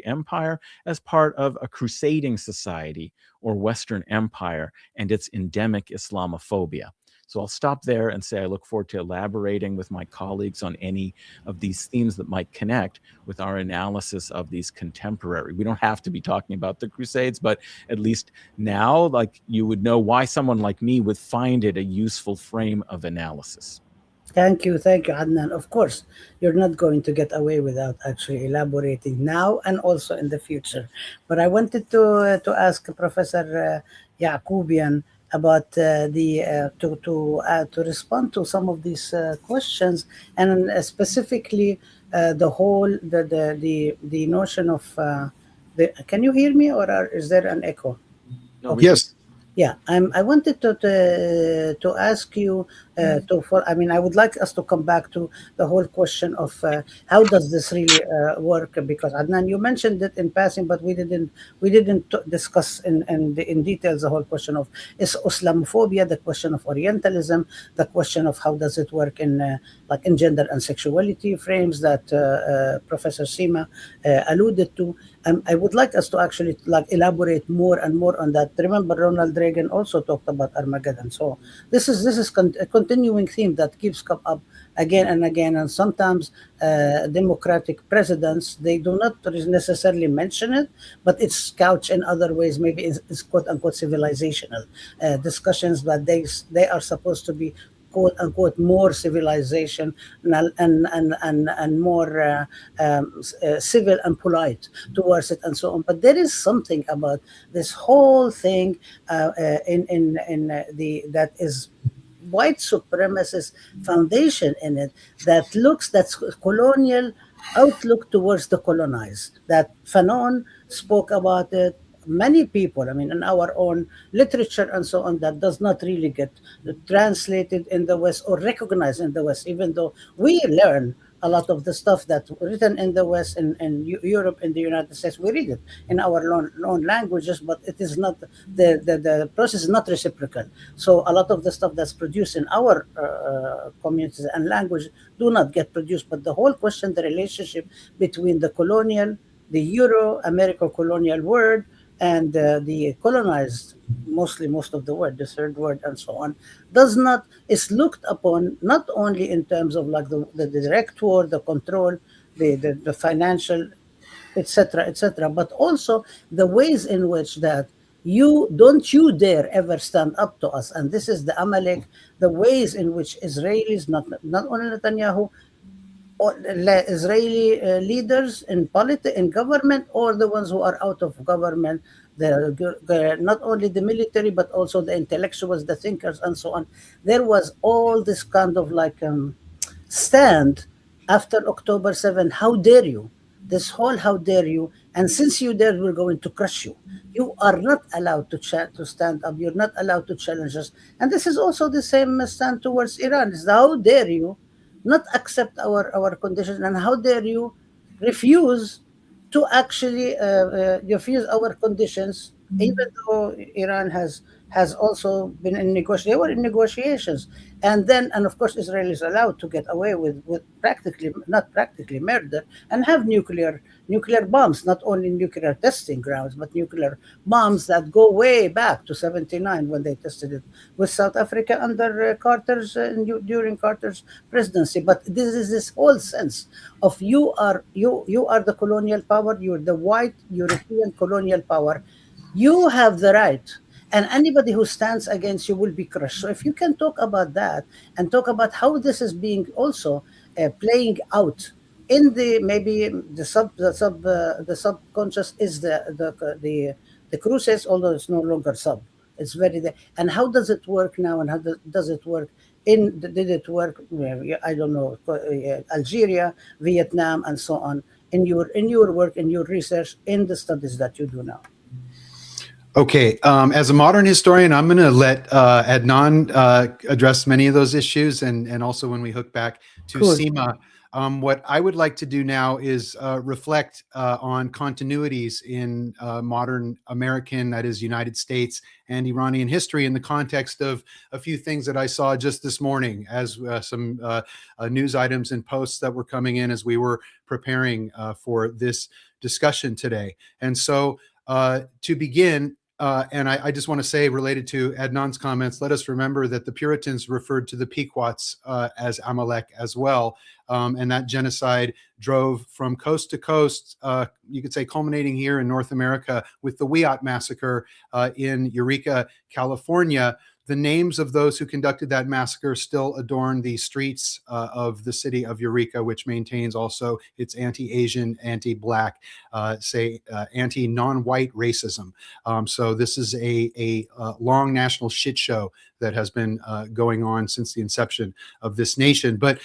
empire, as part of a crusading society or Western empire and its endemic Islamophobia. So I'll stop there and say I look forward to elaborating with my colleagues on any of these themes that might connect with our analysis of these contemporary. We don't have to be talking about the Crusades, but at least now, like, you would know why someone like me would find it a useful frame of analysis. Thank you, Adnan. Of course, you're not going to get away without actually elaborating now and also in the future. But I wanted to ask Professor Yacoubian about to respond to some of these questions, and specifically the notion of can you hear me, or is there an echo? No, okay. Yes. Yeah, I wanted to ask you I would like us to come back to the whole question of how does this really work? Because Adnan, you mentioned it in passing, but we didn't discuss in details the whole question of Islamophobia, the question of Orientalism, the question of how does it work in gender and sexuality frames that Professor Seema alluded to. I would like us to actually elaborate more and more on that. Remember, Ronald Reagan also talked about Armageddon. So this is a continuing theme that keeps come up again and again. And sometimes democratic presidents, they do not necessarily mention it, but it's couched in other ways. Maybe it's quote unquote civilizational discussions, but they are supposed to be quote unquote more civilization and more civil and polite towards it and so on. But there is something about this whole thing in that is white supremacist foundation in it, that's colonial outlook towards the colonized, that Fanon spoke about it. Many people, I mean, in our own literature and so on, that does not really get translated in the West or recognized in the West, even though we learn a lot of the stuff that's written in the West, in Europe, in the United States. We read it in our own languages, but it is not, the process is not reciprocal. So a lot of the stuff that's produced in our communities and language do not get produced. But the whole question, the relationship between the colonial, the Euro-American colonial world, and the colonized, mostly most of the world, the third world and so on, is looked upon not only in terms of like the direct war, the control, the financial, etc., but also the ways in which that you dare ever stand up to us. And this is the Amalek, the ways in which Israelis, not only Netanyahu, or Israeli leaders in in government, or the ones who are out of government, not only the military, but also the intellectuals, the thinkers, and so on. There was all this kind of like stand after October 7. How dare you? This whole how dare you? And since you dare, we're going to crush you. You are not allowed to stand up. You're not allowed to challenge us. And this is also the same stand towards Iran. It's the how dare you not accept our conditions, and how dare you refuse to actually refuse our conditions, even though Iran has also been in negotiations. They were in negotiations, and of course Israel is allowed to get away with not practically murder, and have nuclear bombs, not only nuclear testing grounds, but nuclear bombs that go way back to 79 when they tested it with South Africa under during Carter's presidency. But this is this whole sense of you are the colonial power, you're the white European colonial power. You have the right, and anybody who stands against you will be crushed. So if you can talk about that and talk about how this is being also playing out in the subconscious, is the Crusades, although it's no longer sub. It's very there. And how does it work now? And how does it work did it work? I don't know, Algeria, Vietnam, and so on. In your work, in your research, in the studies that you do now. Okay, as a modern historian, I'm going to let Adnan address many of those issues, and also when we hook back to Cool. Seema. What I would like to do now is reflect on continuities in modern American, that is United States, and Iranian history in the context of a few things that I saw just this morning as some news items and posts that were coming in as we were preparing for this discussion today. And so to begin, and I just want to say, related to Adnan's comments, let us remember that the Puritans referred to the Pequots as Amalek as well. And that genocide drove from coast to coast, you could say culminating here in North America with the Wiyot massacre in Eureka, California. The names of those who conducted that massacre still adorn the streets of the city of Eureka, which maintains also its anti-Asian, anti-Black, anti-non-white racism. So this is a long national shit show that has been going on since the inception of this nation. But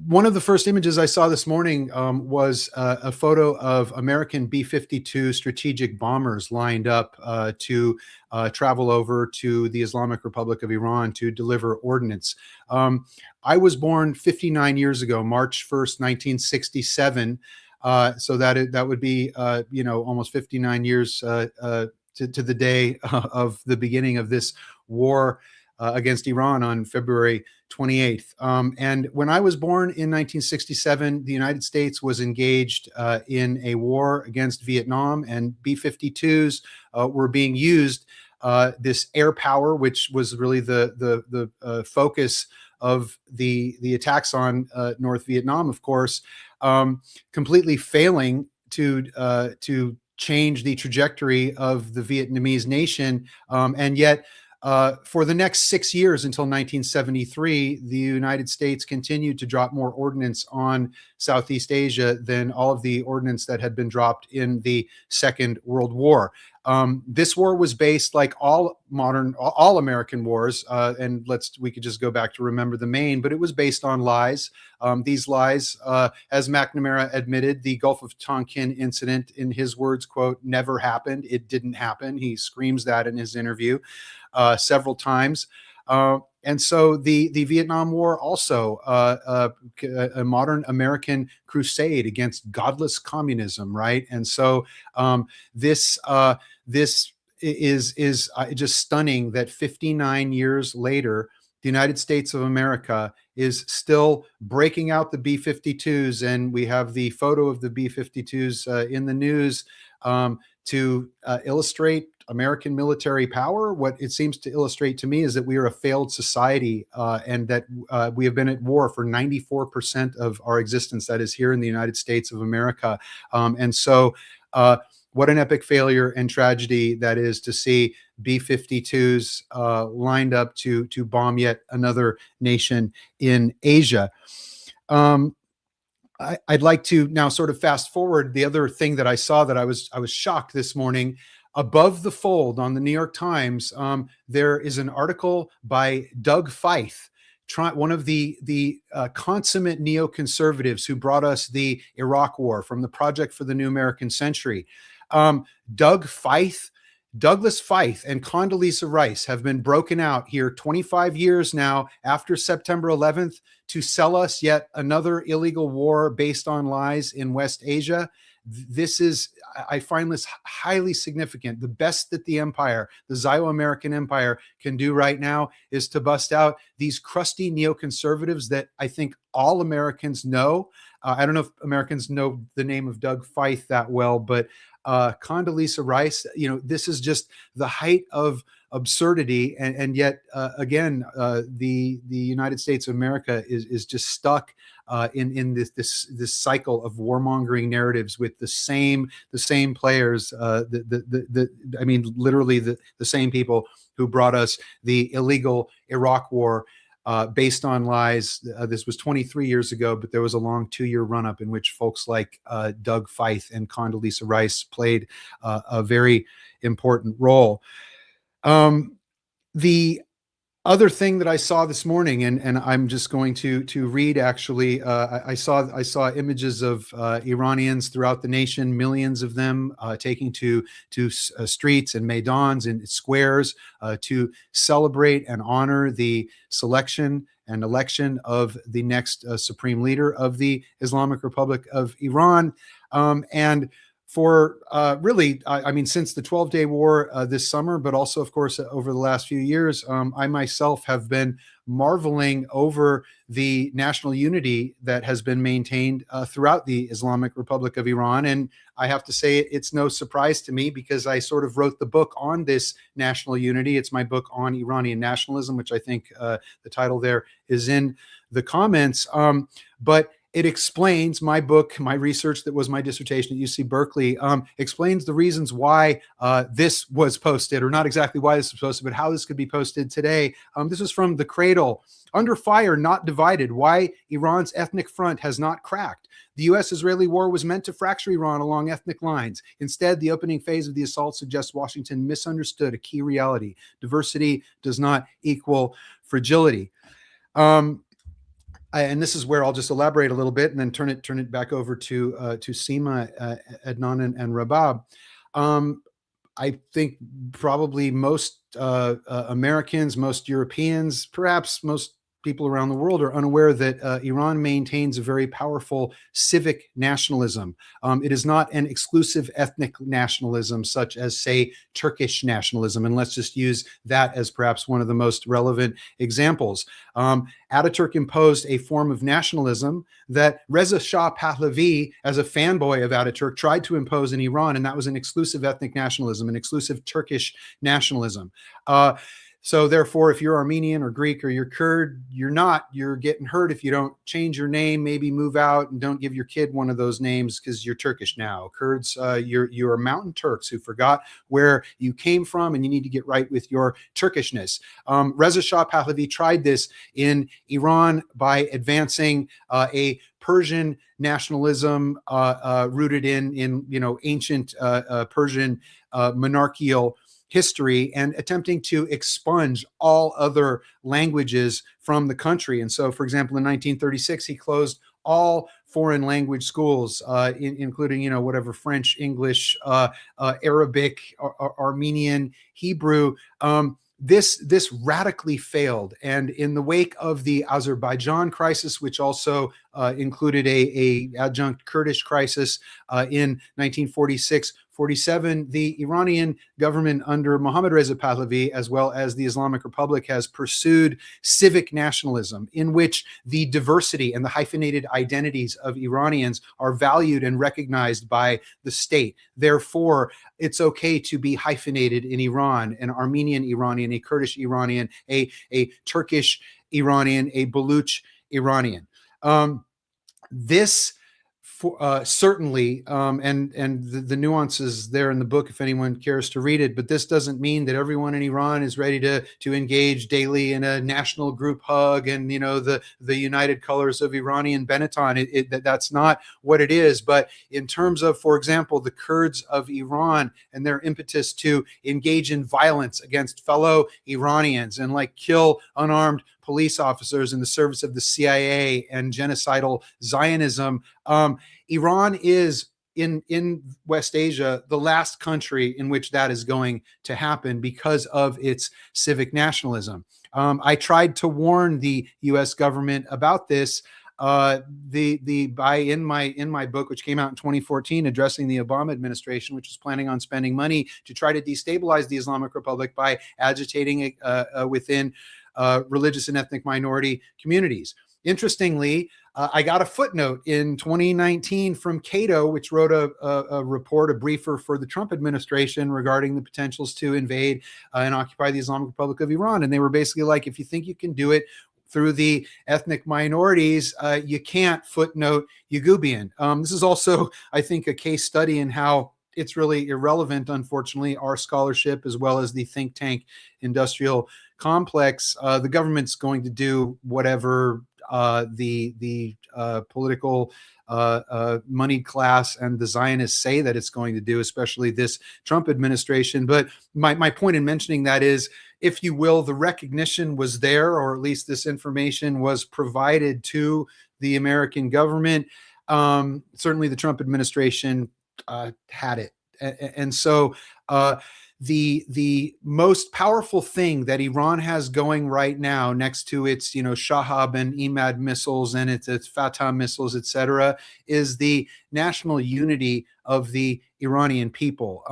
one of the first images I saw this morning was a photo of American B-52 strategic bombers lined up to travel over to the Islamic Republic of Iran to deliver ordnance. I was born 59 years ago, March 1st, 1967. So that would be, almost 59 years to the day of the beginning of this war against Iran on February 28th. And when I was born in 1967, the United States was engaged in a war against Vietnam, and B-52s were being used. This air power, which was really the focus of the attacks on North Vietnam, of course, completely failing to change the trajectory of the Vietnamese nation, and yet For the next 6 years until 1973, the United States continued to drop more ordnance on Southeast Asia than all of the ordnance that had been dropped in the Second World War. This war was based, like all American wars, and we could just go back to remember the Maine, but it was based on lies. These lies, as McNamara admitted, the Gulf of Tonkin incident, in his words, quote, "never happened." It didn't happen. He screams that in his interview several times. And so the Vietnam War also a modern American crusade against godless communism, right? And so this is just stunning that 59 years later, the United States of America is still breaking out the B-52s, and we have the photo of the B-52s in the news to illustrate American military power. What it seems to illustrate to me is that we are a failed society, and that we have been at war for 94% of our existence, that is here in the United States of America. And so what an epic failure and tragedy that is to see B-52s lined up to bomb yet another nation in Asia. I'd like to now sort of fast forward. The other thing that I saw that I was shocked this morning, above the fold on the New York Times, there is an article by Doug Feith, one of the consummate neoconservatives who brought us the Iraq War from the Project for the New American Century. Douglas Feith and Condoleezza Rice have been broken out here 25 years now after September 11th to sell us yet another illegal war based on lies in West Asia. I find this highly significant. The best that the empire, the Zio-American empire, can do right now is to bust out these crusty neoconservatives that I think all Americans know. I don't know if Americans know the name of Doug Feith that well, but Condoleezza Rice, this is just the height of absurdity, and yet again, the United States of America is just stuck in this cycle of warmongering narratives with the same players. I mean, literally the same people who brought us the illegal Iraq War. Based on lies. This was 23 years ago, but there was a long 2-year run-up in which folks like Doug Feith and Condoleezza Rice played a very important role. The other thing that I saw this morning, and I'm just going to read, actually, I saw images of Iranians throughout the nation, millions of them taking to streets and maidans and squares to celebrate and honor the selection and election of the next supreme leader of the Islamic Republic of Iran. And for really, I mean, since the 12-day war this summer, but also, of course, over the last few years, I myself have been marveling over the national unity that has been maintained throughout the Islamic Republic of Iran. And I have to say, it's no surprise to me because I sort of wrote the book on this national unity. It's my book on Iranian nationalism, which I think the title there is in the comments. But it explains, my book, my research that was my dissertation at UC Berkeley, explains the reasons why this was posted, or not exactly why this was posted, but how this could be posted today. This is from The Cradle. Under fire, not divided. Why Iran's ethnic front has not cracked. The U.S.-Israeli war was meant to fracture Iran along ethnic lines. Instead, the opening phase of the assault suggests Washington misunderstood a key reality. Diversity does not equal fragility. And this is where I'll just elaborate a little bit and then turn it back over to Seema, Adnan, and Rabab. I think probably most Americans, most Europeans, perhaps most people around the world are unaware that Iran maintains a very powerful civic nationalism. It is not an exclusive ethnic nationalism such as, say, Turkish nationalism, and let's just use that as perhaps one of the most relevant examples. Ataturk imposed a form of nationalism that Reza Shah Pahlavi, as a fanboy of Ataturk, tried to impose in Iran, and that was an exclusive ethnic nationalism, an exclusive Turkish nationalism. So therefore, if you're Armenian or Greek or you're Kurd, you're getting hurt if you don't change your name, maybe move out and don't give your kid one of those names because you're Turkish now. Kurds, you're mountain Turks who forgot where you came from, and you need to get right with your Turkishness. Reza Shah Pahlavi tried this in Iran by advancing a Persian nationalism rooted in ancient Persian monarchical history, and attempting to expunge all other languages from the country. And so, for example, in 1936, he closed all foreign language schools, including, whatever French, English, Arabic, Armenian, Hebrew. This radically failed. And in the wake of the Azerbaijan crisis, which also included a adjunct Kurdish crisis in 1946-47, the Iranian government under Mohammad Reza Pahlavi, as well as the Islamic Republic, has pursued civic nationalism, in which the diversity and the hyphenated identities of Iranians are valued and recognized by the state. Therefore, it's okay to be hyphenated in Iran: an Armenian Iranian, a Kurdish Iranian, a Turkish Iranian, a Baluch Iranian. This certainly, and the nuances there in the book, if anyone cares to read it, but this doesn't mean that everyone in Iran is ready to engage daily in a national group hug and, the united colors of Iranian Benetton. That's not what it is. But in terms of, for example, the Kurds of Iran and their impetus to engage in violence against fellow Iranians and kill unarmed police officers in the service of the CIA and genocidal Zionism, Iran is in West Asia the last country in which that is going to happen because of its civic nationalism. I tried to warn the U.S. government about this. In my book, which came out in 2014, addressing the Obama administration, which was planning on spending money to try to destabilize the Islamic Republic by agitating within religious and ethnic minority communities. Interestingly, I got a footnote in 2019 from Cato, which wrote a report, a briefer for the Trump administration regarding the potentials to invade and occupy the Islamic Republic of Iran. And they were basically like, if you think you can do it through the ethnic minorities, you can't footnote Yagoubian. This is also, I think, a case study in how it's really irrelevant, unfortunately, our scholarship as well as the think tank industrial complex. The government's going to do whatever the political moneyed class and the Zionists say that it's going to do, especially this Trump administration. But my point in mentioning that is, if you will, the recognition was there, or at least this information was provided to the American government. Certainly the Trump administration had it. And so the most powerful thing that Iran has going right now, next to its Shahab and Imad missiles and its Fatah missiles, etc., is the national unity of the Iranian people.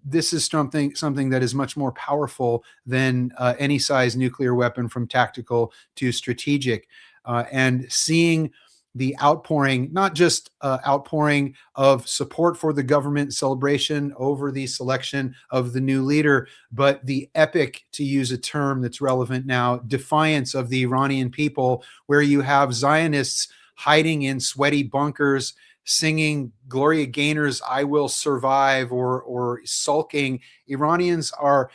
This is something that is much more powerful than any size nuclear weapon, from tactical to strategic. And seeing the outpouring, not just outpouring of support for the government celebration over the selection of the new leader, but the epic, to use a term that's relevant now, defiance of the Iranian people, where you have Zionists hiding in sweaty bunkers, singing Gloria Gaynor's "I Will Survive," or sulking. Iranians are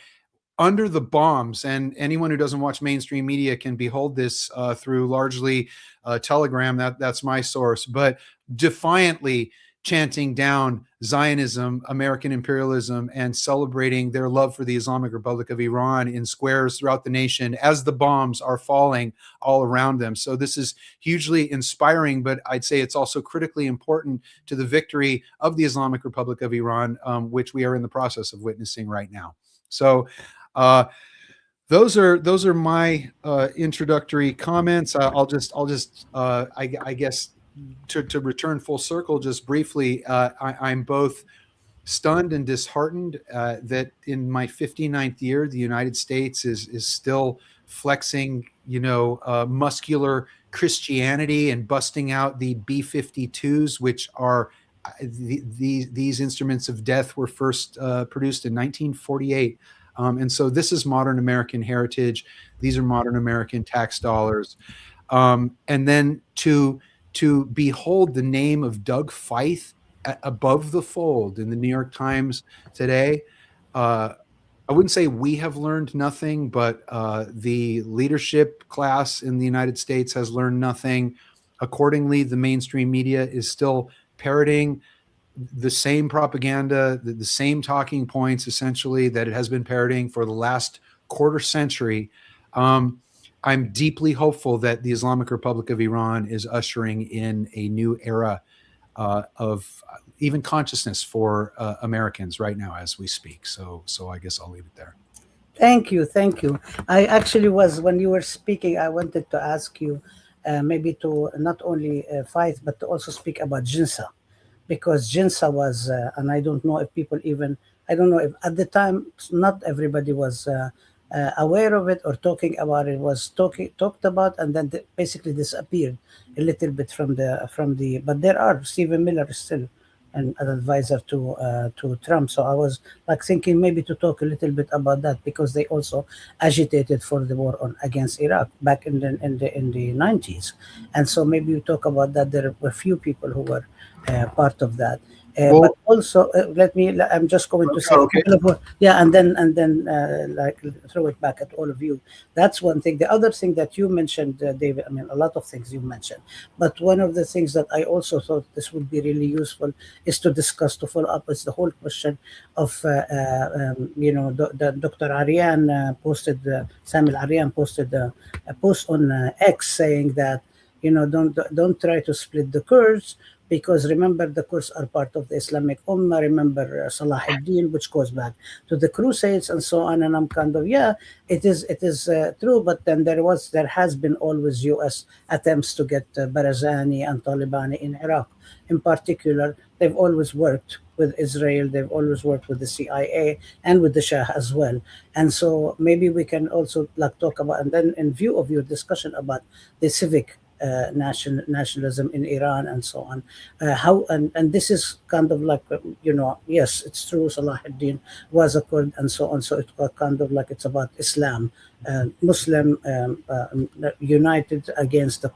under the bombs, and anyone who doesn't watch mainstream media can behold this through largely Telegram. That's my source, but defiantly chanting down Zionism, American imperialism, and celebrating their love for the Islamic Republic of Iran in squares throughout the nation as the bombs are falling all around them. So this is hugely inspiring, but I'd say it's also critically important to the victory of the Islamic Republic of Iran, which we are in the process of witnessing right now. So those are my introductory comments. I guess to return full circle just briefly, I'm both stunned and disheartened that in my 59th year, the United States is still flexing, muscular Christianity and busting out the B-52s, which are these instruments of death were first produced in 1948. And so this is modern American heritage. These are modern American tax dollars. And then to behold the name of Doug Feith above the fold in the New York Times today, I wouldn't say we have learned nothing, but the leadership class in the United States has learned nothing. Accordingly, the mainstream media is still parroting the same propaganda, the same talking points, essentially, that it has been parroting for the last quarter century. I'm deeply hopeful that the Islamic Republic of Iran is ushering in a new era of even consciousness for Americans right now as we speak. So I guess I'll leave it there. Thank you. I actually was, when you were speaking, I wanted to ask you maybe to not only fight, but to also speak about Jinsa, because Jinsa was, and I don't know if people even, I don't know if at the time, not everybody was aware of it or talking about it, was talked about, and then basically disappeared a little bit from the, but there are, Stephen Miller is still an advisor to Trump. So I was like thinking maybe to talk a little bit about that, because they also agitated for the war against Iraq back in the 90s, and so maybe you talk about that. There were few people who were part of that. But also, I'm just going to say, okay. Yeah, and then like throw it back at all of you. That's one thing. The other thing that you mentioned, David, I mean, a lot of things you mentioned, but one of the things that I also thought this would be really useful is to discuss, to follow up, is the whole question of, Dr. Aryan posted, Samuel Aryan posted a post on X saying that, don't try to split the Kurds, because remember, the Kurds are part of the Islamic Ummah. Remember Salah ad-Din, which goes back to the Crusades and so on. And I'm kind of, yeah, it is true. But then there has been always U.S. attempts to get Barzani and Taliban in Iraq. In particular, they've always worked with Israel. They've always worked with the CIA and with the Shah as well. And so maybe we can also talk about, and then in view of your discussion about the civic nationalism in Iran and so on, how and this is kind of like, yes, it's true, Salah ad-Din was a Kurd and so on, so it's kind of like it's about Islam, Muslim united against the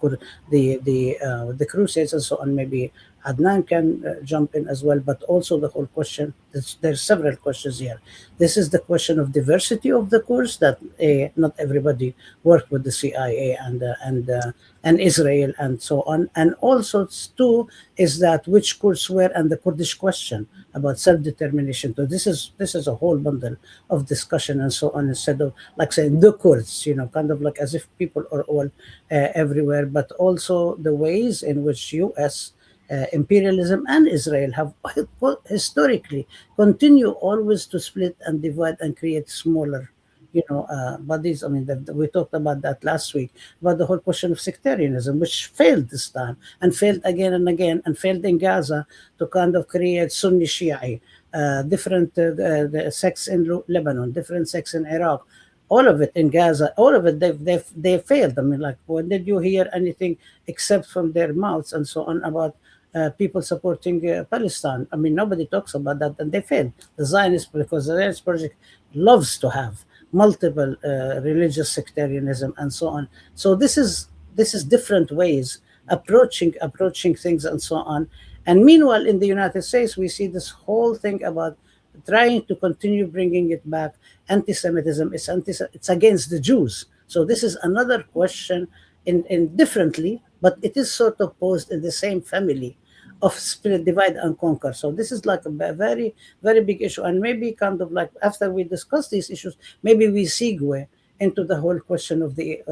Crusades and so on. Maybe Adnan can jump in as well, but also the whole question, there's several questions here. This is the question of diversity of the Kurds, that not everybody worked with the CIA and Israel and so on. And also two is that which Kurds were, and the Kurdish question about self-determination. So this is a whole bundle of discussion and so on, instead of like saying the Kurds, kind of like as if people are all everywhere, but also the ways in which US imperialism and Israel have historically continue always to split and divide and create smaller, bodies. I mean, we talked about that last week, about the whole question of sectarianism, which failed this time and failed again and again, and failed in Gaza to kind of create Sunni Shia, different sects in Lebanon, different sects in Iraq. All of it in Gaza, all of it, they failed. I mean, like, when did you hear anything except from their mouths and so on about people supporting Palestine? I mean, nobody talks about that, and they failed. The Zionist, because the Zionist project loves to have multiple religious sectarianism and so on. So this is different ways approaching things and so on. And meanwhile, in the United States, we see this whole thing about trying to continue bringing it back. Anti-Semitism is it's against the Jews. So this is another question in differently, but it is sort of posed in the same family of split, divide and conquer. So this is like a very, very big issue. And maybe kind of like after we discuss these issues, maybe we segue into the whole question of the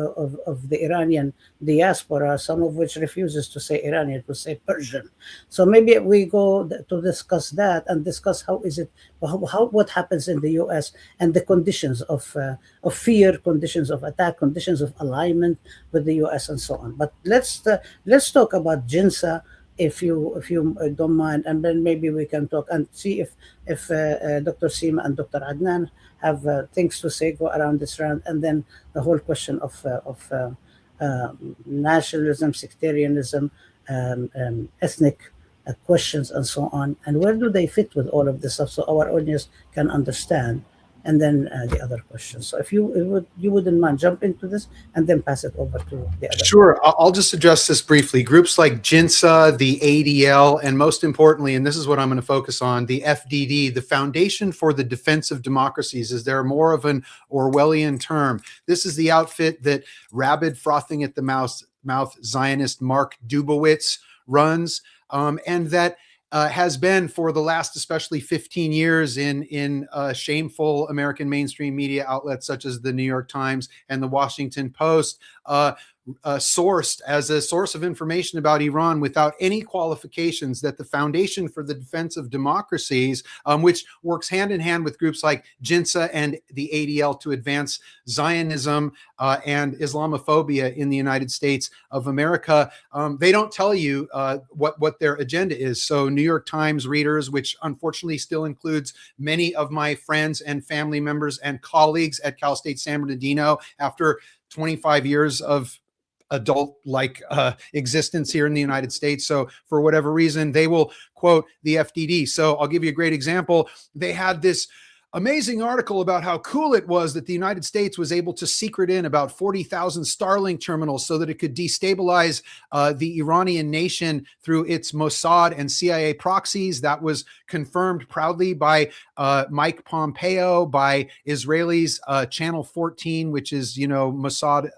Iranian diaspora, some of which refuses to say Iranian, to say Persian. So maybe we go to discuss that and discuss what happens in the U.S. and the conditions of fear, conditions of attack, conditions of alignment with the U.S. and so on. But let's talk about Jinsa, if you don't mind, and then maybe we can talk and see if Dr. Seema and Dr. Adnan have things to say, go around this round, and then the whole question of nationalism, sectarianism, ethnic questions, and so on, and where do they fit with all of this stuff, so our audience can understand and then the other questions. So if you wouldn't mind, jump into this and then pass it over to the other. Sure. I'll just address this briefly. Groups like JINSA, the ADL, and most importantly, and this is what I'm going to focus on, the FDD, the Foundation for the Defense of Democracies. Is there more of an Orwellian term? This is the outfit that rabid, frothing at the mouth Zionist Mark Dubowitz runs, and that has been for the last especially 15 years in shameful American mainstream media outlets such as the New York Times and the Washington Post, sourced as a source of information about Iran without any qualifications, that the Foundation for the Defense of Democracies, which works hand in hand with groups like JINSA and the ADL to advance Zionism and Islamophobia in the United States of America, they don't tell you what their agenda is. So New York Times readers, which unfortunately still includes many of my friends and family members and colleagues at Cal State San Bernardino, after 25 years of adult-like existence here in the United States. So for whatever reason, they will quote the FDD. So I'll give you a great example. They had this amazing article about how cool it was that the United States was able to secret in about 40,000 Starlink terminals so that it could destabilize the Iranian nation through its Mossad and CIA proxies. That was confirmed proudly by Mike Pompeo, by Israelis Channel 14, which is, Mossad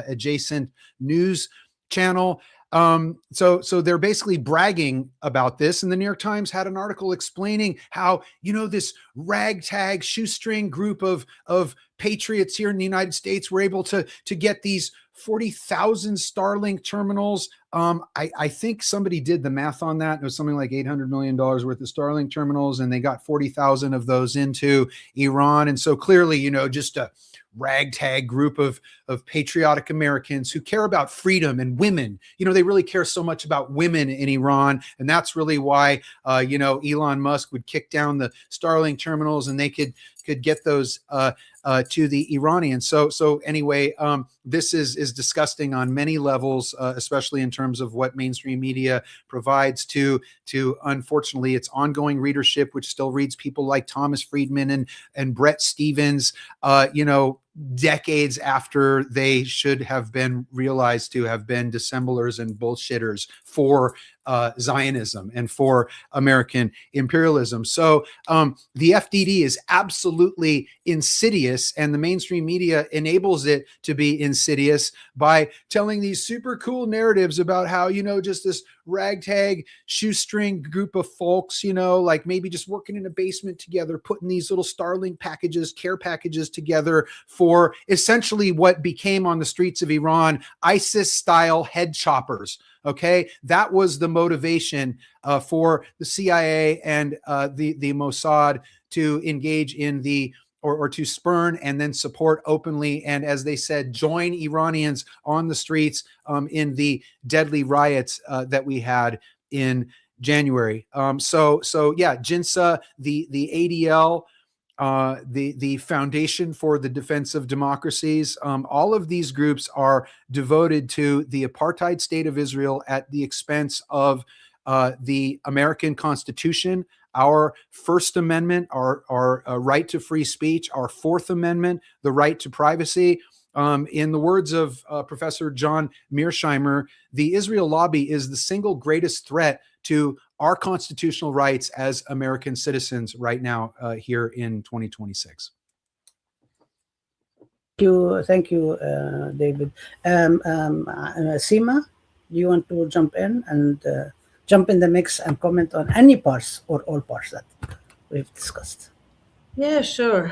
adjacent news channel. So they're basically bragging about this. And the New York Times had an article explaining how, this ragtag shoestring group of patriots here in the United States were able to get these 40,000 Starlink terminals. I think somebody did the math on that. It was something like $800 million worth of Starlink terminals, and they got 40,000 of those into Iran. And so clearly, just a ragtag group of patriotic Americans who care about freedom and women. They really care so much about women in Iran. And that's really why, Elon Musk would kick down the Starlink terminals and they could get those to the Iranians. So anyway, this is disgusting on many levels, especially in terms of what mainstream media provides to unfortunately its ongoing readership, which still reads people like Thomas Friedman and Brett Stevens, decades after they should have been realized to have been dissemblers and bullshitters for Zionism and for American imperialism. So the FDD is absolutely insidious, and the mainstream media enables it to be insidious by telling these super cool narratives about how, just this ragtag shoestring group of folks, like maybe just working in a basement together, putting these little Starlink packages, care packages together for essentially what became on the streets of Iran, ISIS-style head choppers. Okay, that was the motivation for the CIA and the Mossad to engage in or to spurn and then support openly, and as they said, join Iranians on the streets in the deadly riots that we had in January. So yeah, JINSA, the ADL, the Foundation for the Defense of Democracies, all of these groups are devoted to the apartheid state of Israel at the expense of the American Constitution, our First Amendment, our right to free speech, our Fourth Amendment, the right to privacy. In the words of Professor John Mearsheimer, the Israel lobby is the single greatest threat to our constitutional rights as American citizens right now here in 2026. Thank you, David. Seema, do you want to jump in and jump in the mix and comment on any parts or all parts that we've discussed? Yeah, sure.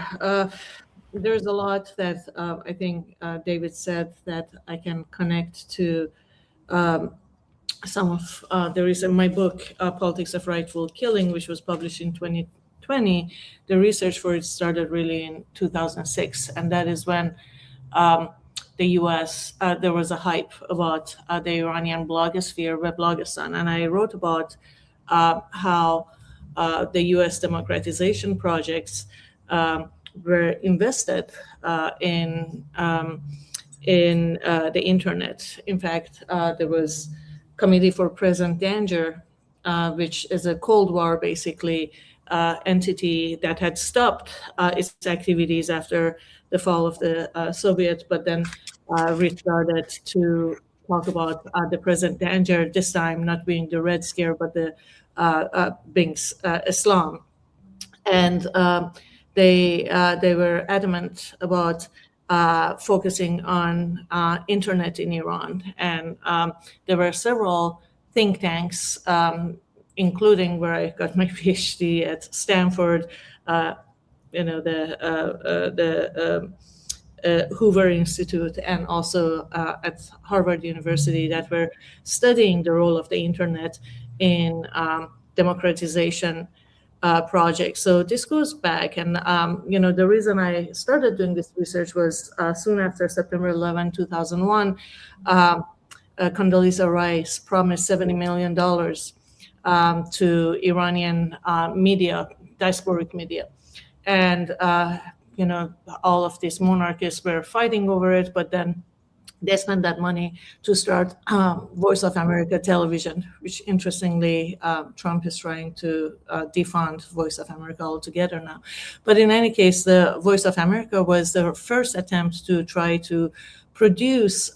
There's a lot that I think David said that I can connect to some of there is in my book, Politics of Rightful Killing, which was published in 2020. The research for it started really in 2006. And that is when the US, there was a hype about the Iranian blogosphere, Weblogistan. And I wrote about how the US democratization projects were invested in the internet. In fact, there was Committee for Present Danger, which is a Cold War, basically, entity that had stopped its activities after the fall of the Soviet, but then restarted to talk about the present danger, this time not being the Red Scare, but the being Islam. And they were adamant about focusing on internet in Iran. And there were several think tanks, including where I got my PhD at Stanford, the Hoover Institute, and also at Harvard University, that were studying the role of the internet in democratization projects. So this goes back, and the reason I started doing this research was soon after September 11, 2001, Condoleezza Rice promised $70 million to Iranian media, diasporic media, and all of these monarchists were fighting over it, but then they spent that money to start Voice of America television, which interestingly, Trump is trying to defund Voice of America altogether now. But in any case, the Voice of America was the first attempt to try to produce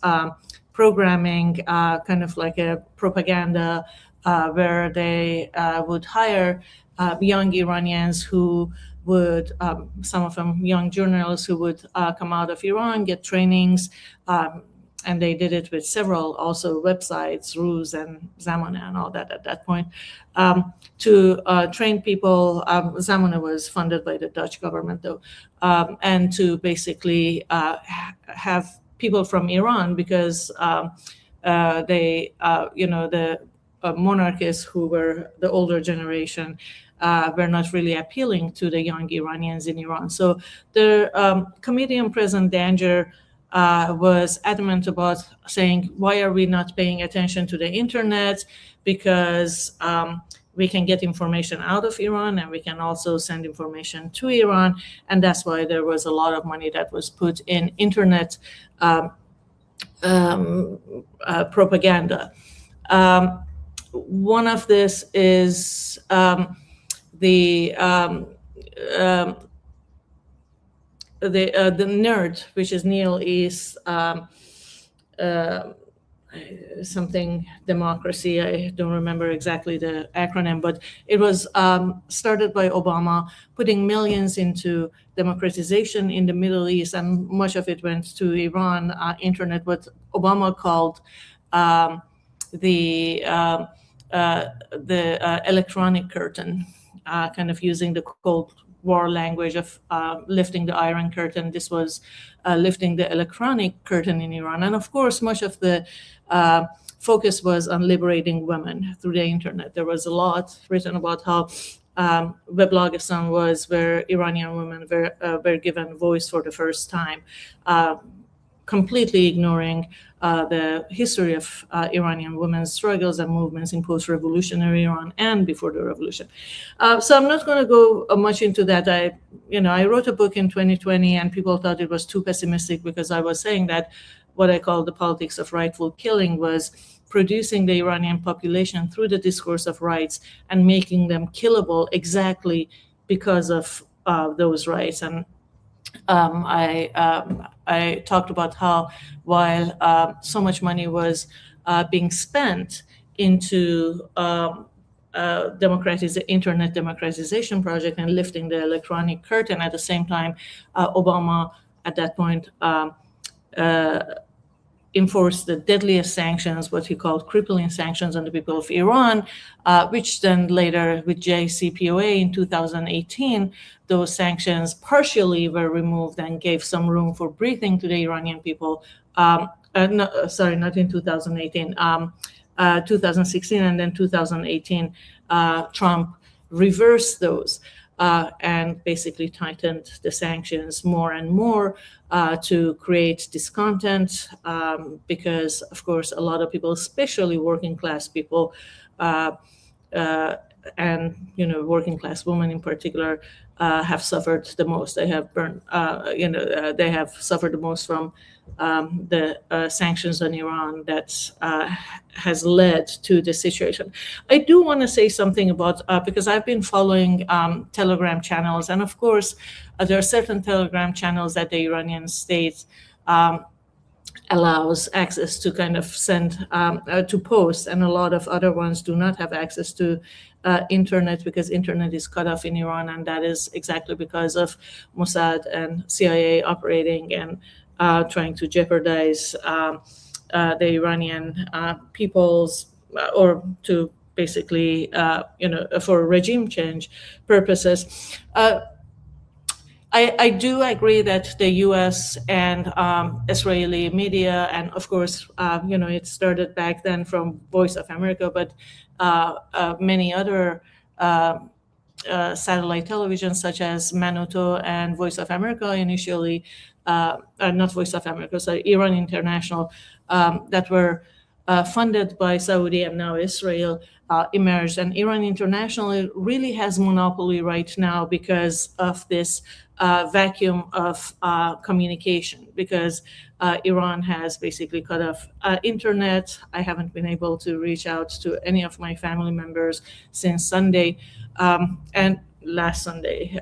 programming, kind of like a propaganda, where they would hire young Iranians who would, some of them young journalists who would come out of Iran, get trainings, and they did it with several also websites, Ruse and Zamana and all that at that point, to train people. Zamana was funded by the Dutch government though, and to basically have people from Iran, because they, the monarchists who were the older generation, were not really appealing to the young Iranians in Iran. So the Committee on Present Danger was adamant about saying, why are we not paying attention to the internet? Because we can get information out of Iran, and we can also send information to Iran. And that's why there was a lot of money that was put in internet propaganda. One of this is the NERD, which is Neil East something democracy. I don't remember exactly the acronym, but it was started by Obama, putting millions into democratization in the Middle East, and much of it went to Iran internet, what Obama called the electronic curtain, kind of using the Cold War language of lifting the Iron Curtain. This was lifting the electronic curtain in Iran. And of course, much of the focus was on liberating women through the internet. There was a lot written about how Weblogistan was where Iranian women were given voice for the first time, completely ignoring the history of Iranian women's struggles and movements in post-revolutionary Iran and before the revolution. So I'm not going to go much into that. I wrote a book in 2020, and people thought it was too pessimistic because I was saying that what I call the politics of rightful killing was producing the Iranian population through the discourse of rights and making them killable exactly because of those rights. And I talked about how while so much money was being spent into internet democratization project and lifting the electronic curtain, at the same time, Obama at that point enforced the deadliest sanctions, what he called crippling sanctions on the people of Iran, which then later with JCPOA in 2018, those sanctions partially were removed and gave some room for breathing to the Iranian people. Not in 2018, 2016, and then 2018, Trump reversed those and basically tightened the sanctions more and more to create discontent, because, of course, a lot of people, especially working class people, and working class women in particular, have suffered the most. They have they have suffered the most from the sanctions on Iran that has led to the situation. I do want to say something about, because I've been following Telegram channels, and of course, there are certain Telegram channels that the Iranian state allows access to kind of send to post, and a lot of other ones do not have access to internet because internet is cut off in Iran, and that is exactly because of Mossad and CIA operating and trying to jeopardize the Iranian people's, or to basically, for regime change purposes. I do agree that the U.S. and Israeli media, and of course, it started back then from Voice of America, but many other satellite television, such as Manuto and Voice of America, initially, not Voice of America, sorry, Iran International, that were funded by Saudi and now Israel, emerged. And Iran International really has monopoly right now because of this vacuum of communication, because Iran has basically cut off internet. I haven't been able to reach out to any of my family members since Sunday, and last Sunday,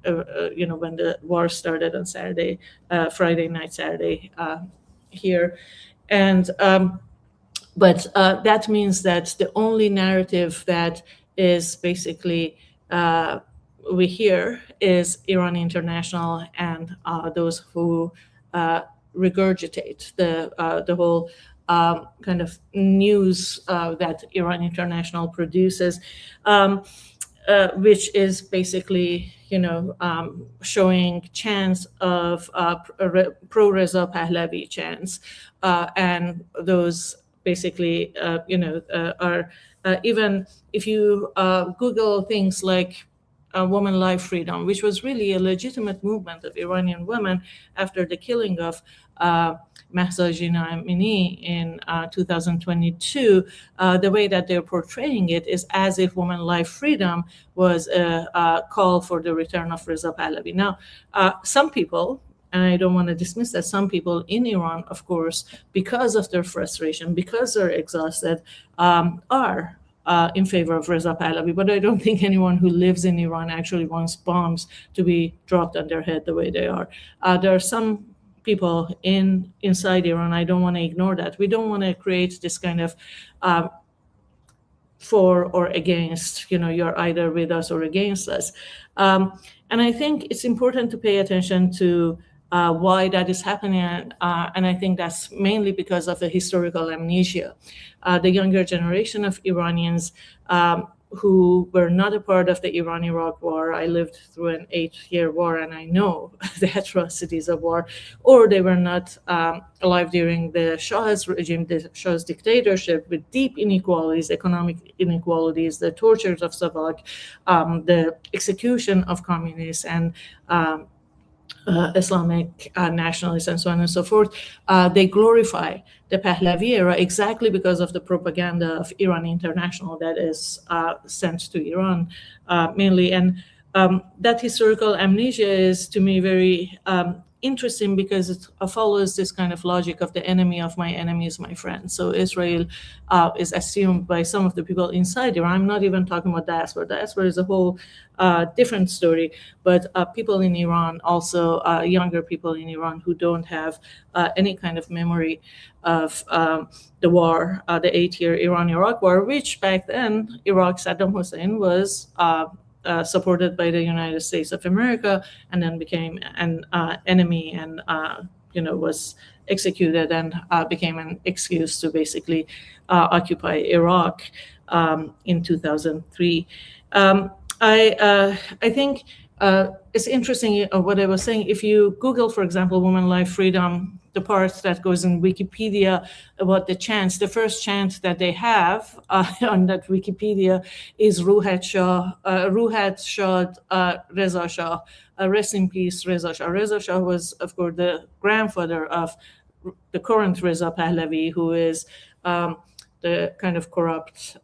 when the war started on Saturday, Friday night, Saturday here. And but that means that the only narrative that is basically we hear is Iran International and those who regurgitate the whole kind of news that Iran International produces, which is basically, showing chants of pro-Reza Pahlavi chants, and those basically, are even if you Google things like woman life freedom, which was really a legitimate movement of Iranian women after the killing of Mahsa Amini in 2022, the way that they're portraying it is as if woman life freedom was a call for the return of Reza Pahlavi. Now, some people, and I don't want to dismiss that, some people in Iran, of course, because of their frustration, because they're exhausted, are in favor of Reza Pahlavi. But I don't think anyone who lives in Iran actually wants bombs to be dropped on their head the way they are. There are some people inside Iran, I don't want to ignore that. We don't want to create this kind of for or against, you're either with us or against us. And I think it's important to pay attention to why that is happening. And I think that's mainly because of the historical amnesia. The younger generation of Iranians who were not a part of the Iran-Iraq war, I lived through an 8-year war and I know the atrocities of war, or they were not alive during the Shah's regime, the Shah's dictatorship, with deep inequalities, economic inequalities, the tortures of Savak, the execution of communists and Islamic nationalists and so on and so forth. They glorify the Pahlavi era exactly because of the propaganda of Iran International that is sent to Iran mainly. And that historical amnesia is, to me, very interesting because it follows this kind of logic of the enemy of my enemy is my friend. So Israel is assumed by some of the people inside Iran. I'm not even talking about diaspora. Diaspora is a whole different story. But people in Iran, also younger people in Iran who don't have any kind of memory of the war, the 8-year Iran-Iraq war, which back then, Iraq, Saddam Hussein was supported by the United States of America, and then became an enemy and was executed and became an excuse to basically occupy Iraq in 2003. I think it's interesting what I was saying. If you Google, for example, woman life freedom, the part that goes in Wikipedia about the chants, the first chant that they have on that Wikipedia is Ruhat Shah, Reza Shah, rest in peace, Reza Shah. Reza Shah was, of course, the grandfather of the current Reza Pahlavi, who is the kind of corrupt,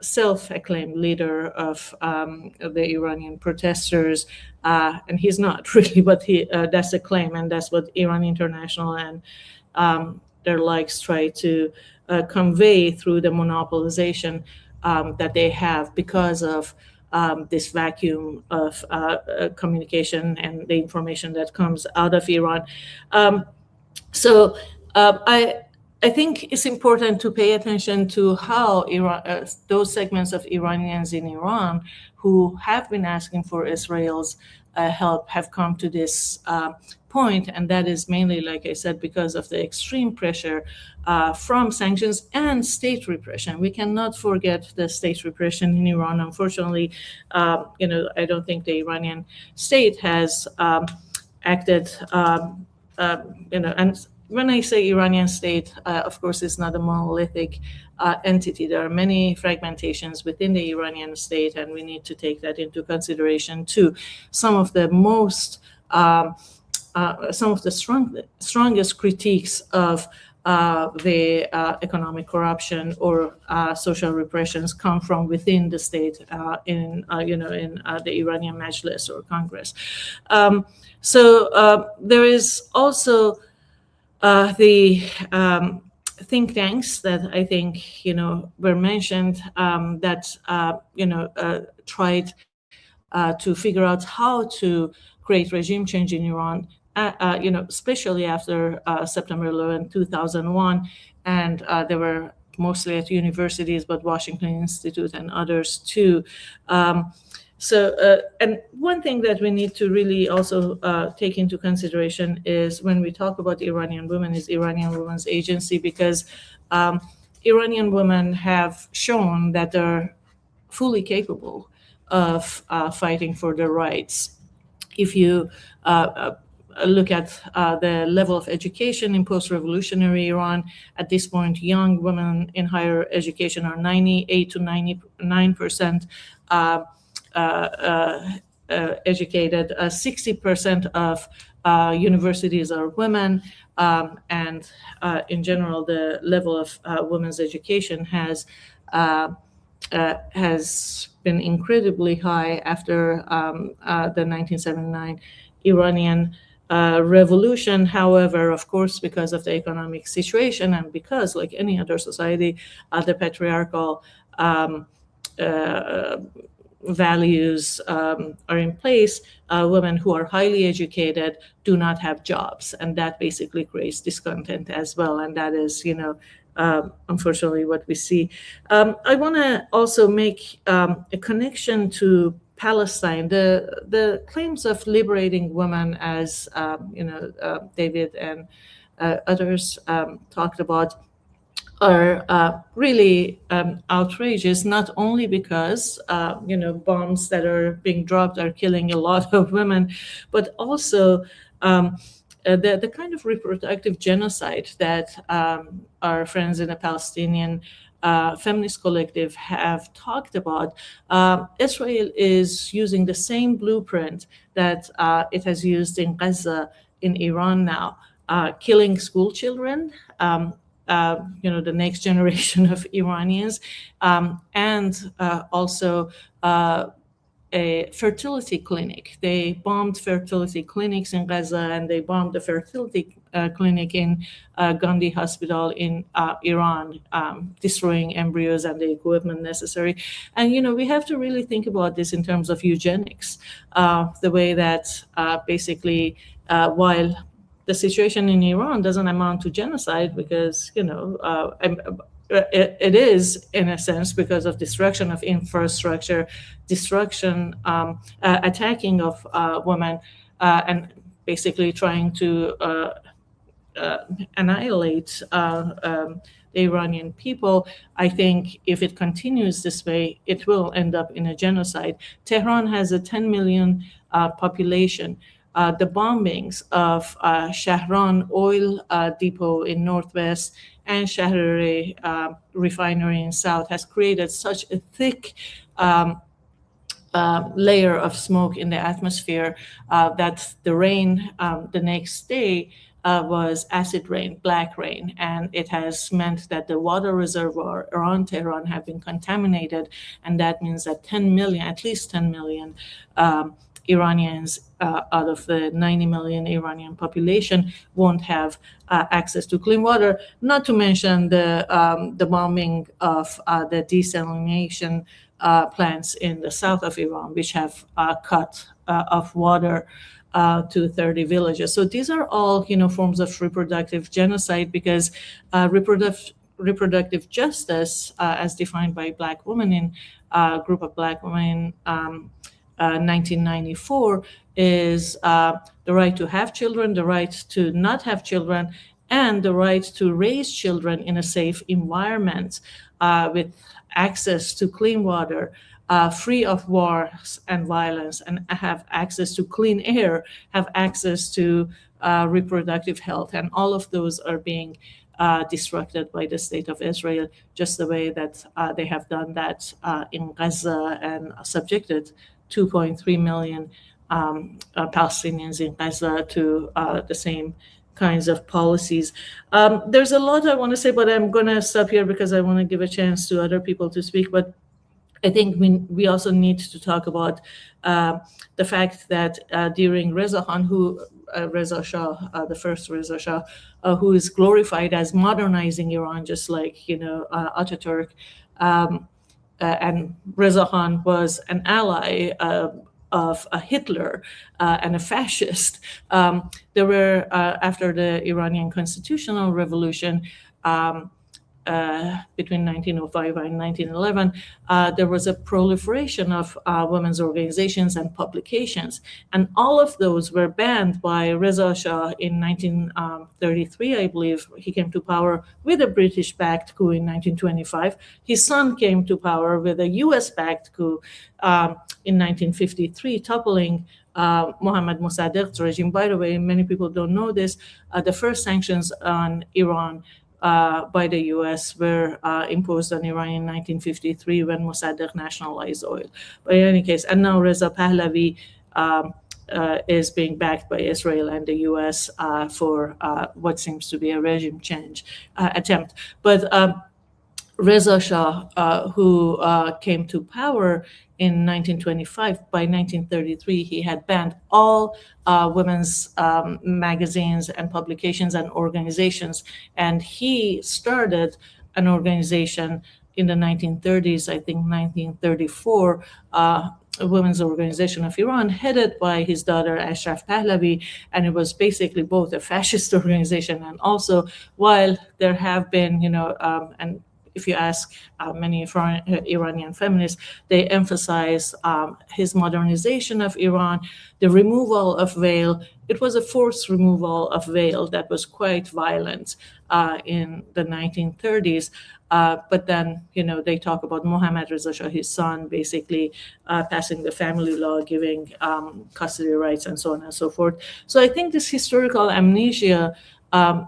self-acclaimed leader of the Iranian protesters, and he's not really, but that's a claim, and that's what Iran International and their likes try to convey through the monopolization that they have because of this vacuum of communication and the information that comes out of Iran. So I think it's important to pay attention to how those segments of Iranians in Iran who have been asking for Israel's help have come to this point, and that is mainly, like I said, because of the extreme pressure from sanctions and state repression. We cannot forget the state repression in Iran. Unfortunately, I don't think the Iranian state has acted, and when I say Iranian state, of course, it's not a monolithic entity. There are many fragmentations within the Iranian state, and we need to take that into consideration too. Some of the strongest critiques of the economic corruption or social repressions come from within the state in the Iranian Majlis or Congress. So there is also the think tanks that I think were mentioned that tried to figure out how to create regime change in Iran, especially after September 11, 2001, and they were mostly at universities, but Washington Institute and others too. And one thing that we need to really also take into consideration is when we talk about Iranian women is Iranian Women's Agency, because Iranian women have shown that they're fully capable of fighting for their rights. If you look at the level of education in post-revolutionary Iran, at this point, young women in higher education are 98 to 99% educated. 60% of universities are women, and in general, the level of women's education has been incredibly high after the 1979 Iranian revolution. However, of course, because of the economic situation and because, like any other society, the patriarchal values are in place, women who are highly educated do not have jobs, and that basically creates discontent as well, and that is unfortunately what we see. I want to also make a connection to Palestine. The claims of liberating women, as David and others talked about, are really outrageous, not only because bombs that are being dropped are killing a lot of women, but also the kind of reproductive genocide that our friends in the Palestinian feminist collective have talked about. Israel is using the same blueprint that it has used in Gaza in Iran now, killing school children, the next generation of Iranians, and also a fertility clinic. They bombed fertility clinics in Gaza, and they bombed the fertility clinic in Gandhi Hospital in Iran, destroying embryos and the equipment necessary. And, we have to really think about this in terms of eugenics, the way that basically, while the situation in Iran doesn't amount to genocide, because, it is, in a sense, because of destruction of infrastructure, destruction, attacking of women, and basically trying to annihilate the Iranian people. I think if it continues this way, it will end up in a genocide. Tehran has a 10 million population. The bombings of Shahran oil depot in northwest and Shahrari refinery in south has created such a thick layer of smoke in the atmosphere that the rain the next day was acid rain, black rain, and it has meant that the water reservoir around Tehran have been contaminated, and that means that 10 million, at least 10 million Iranians out of the 90 million Iranian population won't have access to clean water, not to mention the bombing of the desalination plants in the south of Iran, which have cut off water to 30 villages. So these are all, forms of reproductive genocide, because reproductive justice, as defined by Black women in a group of Black women in 1994, is the right to have children, the right to not have children, and the right to raise children in a safe environment with access to clean water, free of wars and violence, and have access to clean air, have access to reproductive health. And all of those are being disrupted by the state of Israel, just the way that they have done that in Gaza and subjected 2.3 million Palestinians in Gaza to the same kinds of policies. There's a lot I want to say, but I'm going to stop here because I want to give a chance to other people to speak. But I think we also need to talk about the fact that during Reza Khan, Reza Shah, the first Reza Shah, who is glorified as modernizing Iran, just like Ataturk, and Reza Khan was an ally of Hitler and a fascist. There were, after the Iranian constitutional revolution, between 1905 and 1911, there was a proliferation of women's organizations and publications. And all of those were banned by Reza Shah in 1933, I believe. He came to power with a British-backed coup in 1925. His son came to power with a US-backed coup in 1953, toppling Mohammad Mossadegh's regime. By the way, many people don't know this. The first sanctions on Iran by the U.S. were imposed on Iran in 1953 when Mossadegh nationalized oil. But in any case, and now Reza Pahlavi is being backed by Israel and the U.S. For what seems to be a regime change attempt. But Reza Shah, who came to power in 1925, by 1933, he had banned all women's magazines and publications and organizations. And he started an organization in the 1930s, I think 1934, a women's organization of Iran, headed by his daughter Ashraf Pahlavi. And it was basically both a fascist organization and also, while there have been, and if you ask many Iranian feminists, they emphasize his modernization of Iran, the removal of veil. It was a forced removal of veil that was quite violent in the 1930s. But then, they talk about Mohammad Reza Shah, his son, basically passing the family law, giving custody rights, and so on and so forth. So I think this historical amnesia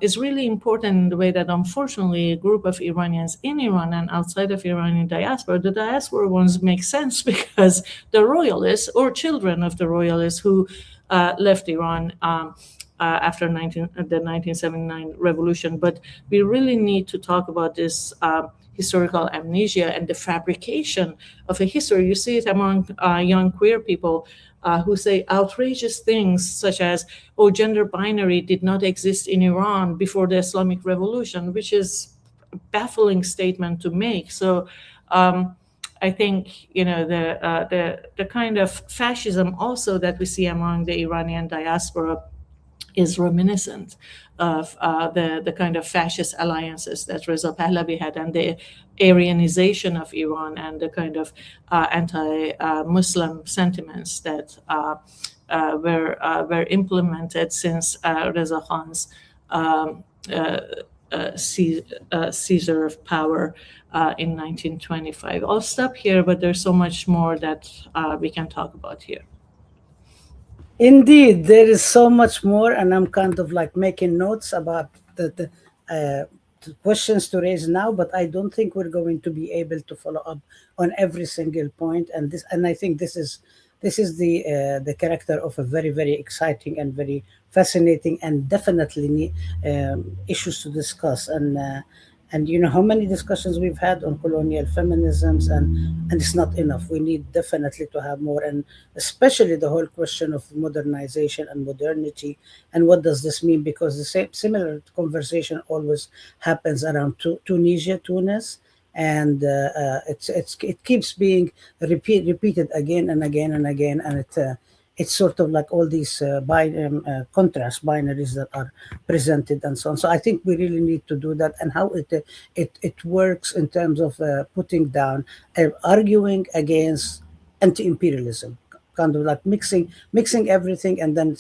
is really important in the way that, unfortunately, a group of Iranians in Iran and outside of Iranian diaspora, the diaspora ones make sense because the royalists or children of the royalists who left Iran after the 1979 revolution. But we really need to talk about this historical amnesia and the fabrication of a history. You see it among young queer people who say outrageous things such as, gender binary did not exist in Iran before the Islamic Revolution, which is a baffling statement to make. So I think, the kind of fascism also that we see among the Iranian diaspora is reminiscent of the kind of fascist alliances that Reza Pahlavi had, and the Aryanization of Iran, and the kind of anti-Muslim sentiments that were implemented since Reza Khan's seizure of power in 1925. I'll stop here, but there's so much more that we can talk about here. Indeed, there is so much more, and I'm kind of like making notes about the questions to raise now, but I don't think we're going to be able to follow up on every single point. And I think this is this is the character of a very, very exciting and very fascinating and definitely issues to discuss. And you know how many discussions we've had on colonial feminisms, and it's not enough. We need definitely to have more, and especially the whole question of modernization and modernity, and what does this mean? Because the same similar conversation always happens around Tunisia, Tunis, and it keeps being repeated again and again and again, and it's sort of like all these contrast binaries that are presented and so on. So I think we really need to do that, and how it works in terms of putting down, arguing against anti-imperialism, kind of like mixing everything and then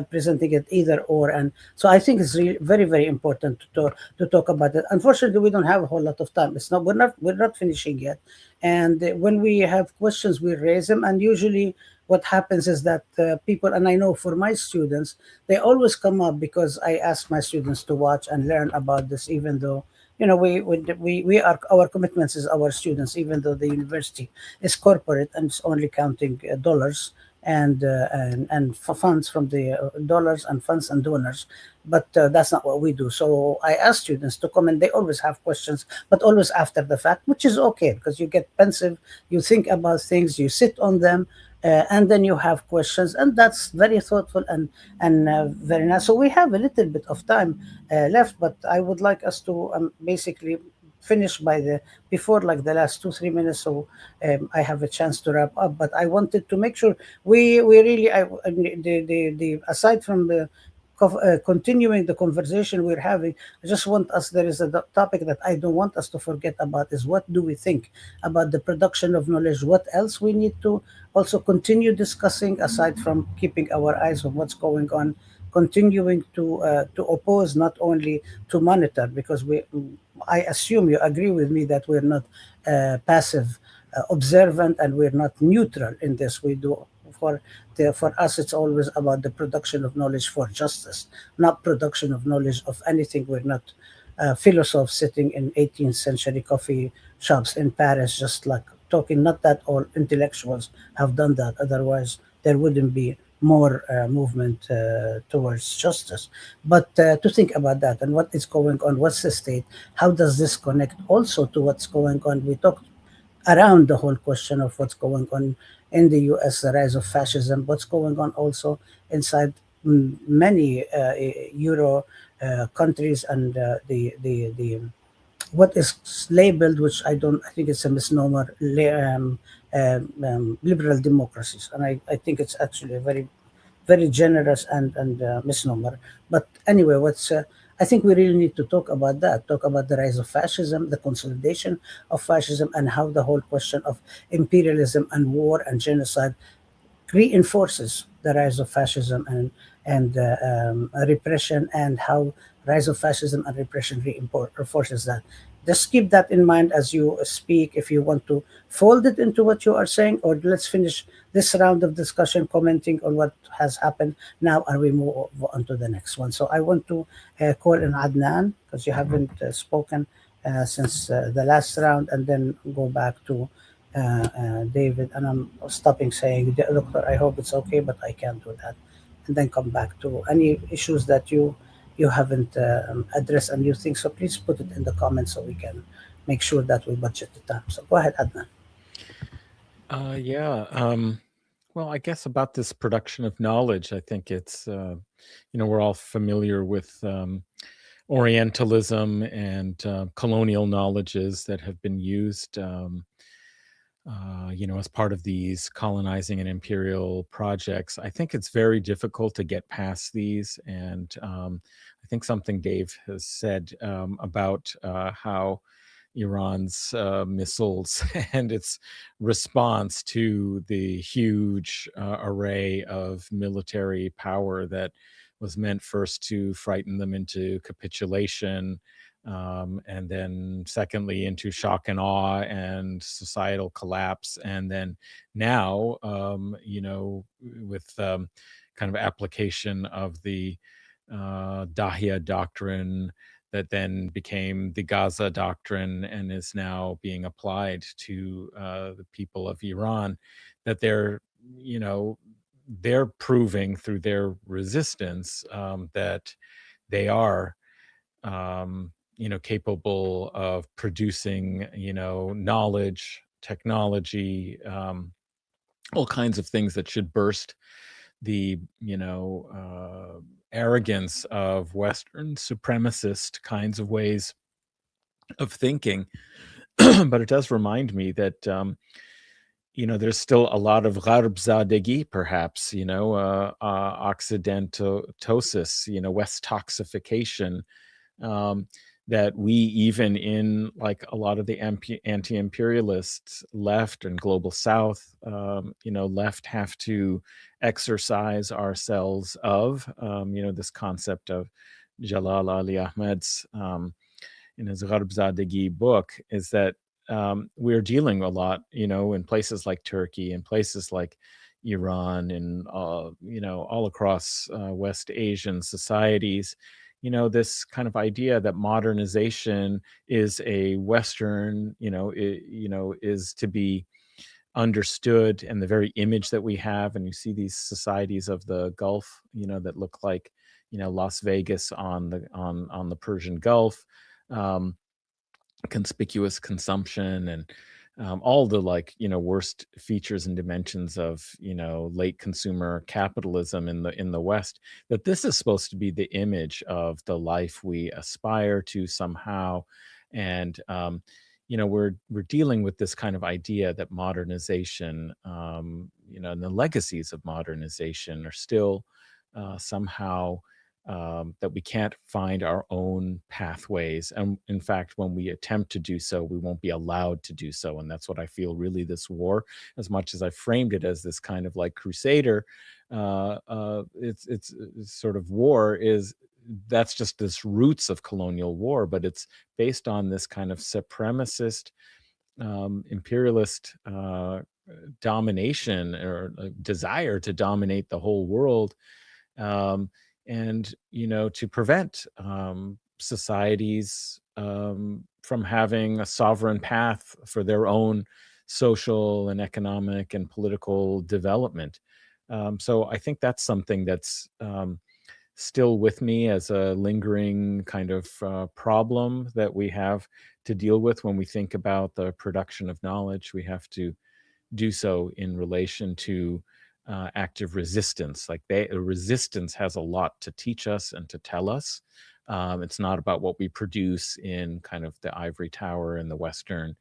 presenting it either or. And so I think it's really very, very important to talk about it. Unfortunately, we don't have a whole lot of time. It's not we're not finishing yet, and when we have questions, we raise them, and usually what happens is that people, and I know for my students, they always come up because I ask my students to watch and learn about this, even though we are, our commitments is our students, even though the university is corporate and it's only counting dollars and for funds from the dollars and funds and donors, but that's not what we do. So I ask students to come, and they always have questions, but always after the fact, which is okay, because you get pensive, you think about things, you sit on them, and then you have questions, and that's very thoughtful and very nice. So we have a little bit of time left, but I would like us to basically finish by the before like the last 2-3 minutes, so I have a chance to wrap up. But I wanted to make sure we really the aside from the continuing the conversation we're having, I just want us, there is a topic that I don't want us to forget about, is what do we think about the production of knowledge? What else we need to also continue discussing, aside from keeping our eyes on what's going on, continuing to oppose, not only to monitor, because I assume you agree with me that we're not passive observant, and we're not neutral in this. We do for us, it's always about the production of knowledge for justice, not production of knowledge of anything. We're not philosophers sitting in 18th century coffee shops in Paris, just like talking. Not that all intellectuals have done that. Otherwise, there wouldn't be more movement towards justice. But to think about that and what is going on, what's the state, how does this connect also to what's going on? We talked around the whole question of what's going on in the US, the rise of fascism, what's going on also inside many Euro countries, and the what is labeled, which I think it's a misnomer, liberal democracies, and I think it's actually a very, very generous and misnomer. But anyway, I think we really need to talk about that, talk about the rise of fascism, the consolidation of fascism, and how the whole question of imperialism and war and genocide reinforces the rise of fascism and repression, and how rise of fascism and repression reinforces that. Just keep that in mind as you speak. If you want to fold it into what you are saying, or let's finish this round of discussion commenting on what has happened now, and we move on to the next one. So I want to call in Adnan, because you haven't spoken since the last round, and then go back to David, and I'm stopping saying, Doctor, I hope it's okay, but I can't do that. And then come back to any issues that you haven't addressed and you think so. Please put it in the comments so we can make sure that we budget the time. So go ahead, Adnan. Well, I guess about this production of knowledge, I think it's, we're all familiar with Orientalism and colonial knowledges that have been used as part of these colonizing and imperial projects. I think it's very difficult to get past these. And I think something Dave has said about how Iran's missiles and its response to the huge array of military power that was meant first to frighten them into capitulation, and then secondly into shock and awe and societal collapse, and then now with kind of application of the Dahia doctrine that then became the Gaza doctrine and is now being applied to the people of Iran, that they're you know, they're proving through their resistance that they are, you know, capable of producing, you know, knowledge, technology, all kinds of things that should burst the, you know, arrogance of Western supremacist kinds of ways of thinking. But it does remind me that, you know, there's still a lot of Gharbzadegi, perhaps, you know, Occidentosis, you know, West toxification, um, that we, even in like a lot of the anti-imperialists left and global south, you know, left, have to exercise ourselves of, you know, this concept of Jalal Ali Ahmed's, in his Gharbzadegi book, is that we're dealing a lot, you know, in places like Turkey and places like Iran and, you know, all across West Asian societies, you know, this kind of idea that modernization is a Western, you know, you know, is to be understood, and the very image that we have, and you see these societies of the Gulf, you know, that look like, you know, Las Vegas on the on the Persian Gulf, um, conspicuous consumption, and all the, like, you know, worst features and dimensions of, you know, late consumer capitalism in the West, that this is supposed to be the image of the life we aspire to somehow. And you know, we're dealing with this kind of idea that modernization, you know, and the legacies of modernization are still somehow, that we can't find our own pathways. And in fact, when we attempt to do so, we won't be allowed to do so. And that's what I feel really this war, as much as I framed it as this kind of like crusader, it's sort of war, is that's just this roots of colonial war, but it's based on this kind of supremacist, imperialist domination, or desire to dominate the whole world, um, and, you know, to prevent societies from having a sovereign path for their own social and economic and political development. So I think that's something that's still with me as a lingering kind of problem that we have to deal with when we think about the production of knowledge. We have to do so in relation to active resistance. Like, resistance has a lot to teach us and to tell us. It's not about what we produce in kind of the ivory tower in the Western,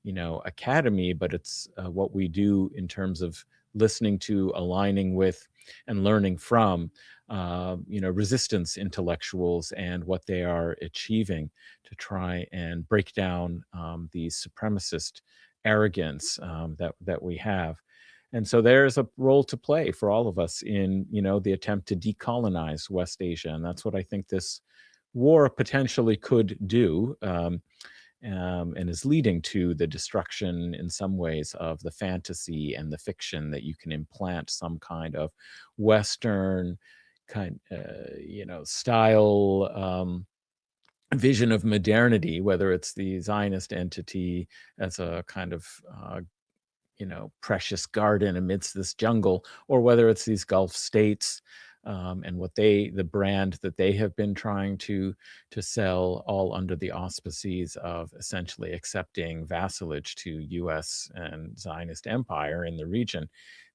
you know, academy, but it's what we do in terms of listening to, aligning with, and learning from, you know, resistance intellectuals and what they are achieving to try and break down the supremacist arrogance that we have. And so there's a role to play for all of us in, you know, the attempt to decolonize West Asia, and that's what I think this war potentially could do, and is leading to the destruction in some ways of the fantasy and the fiction that you can implant some kind of Western kind, you know, style. Vision of modernity, whether it's the Zionist entity as a kind of you know, precious garden amidst this jungle, or whether it's these Gulf states, and what the brand that they have been trying to sell, all under the auspices of essentially accepting vassalage to U.S. and Zionist empire in the region.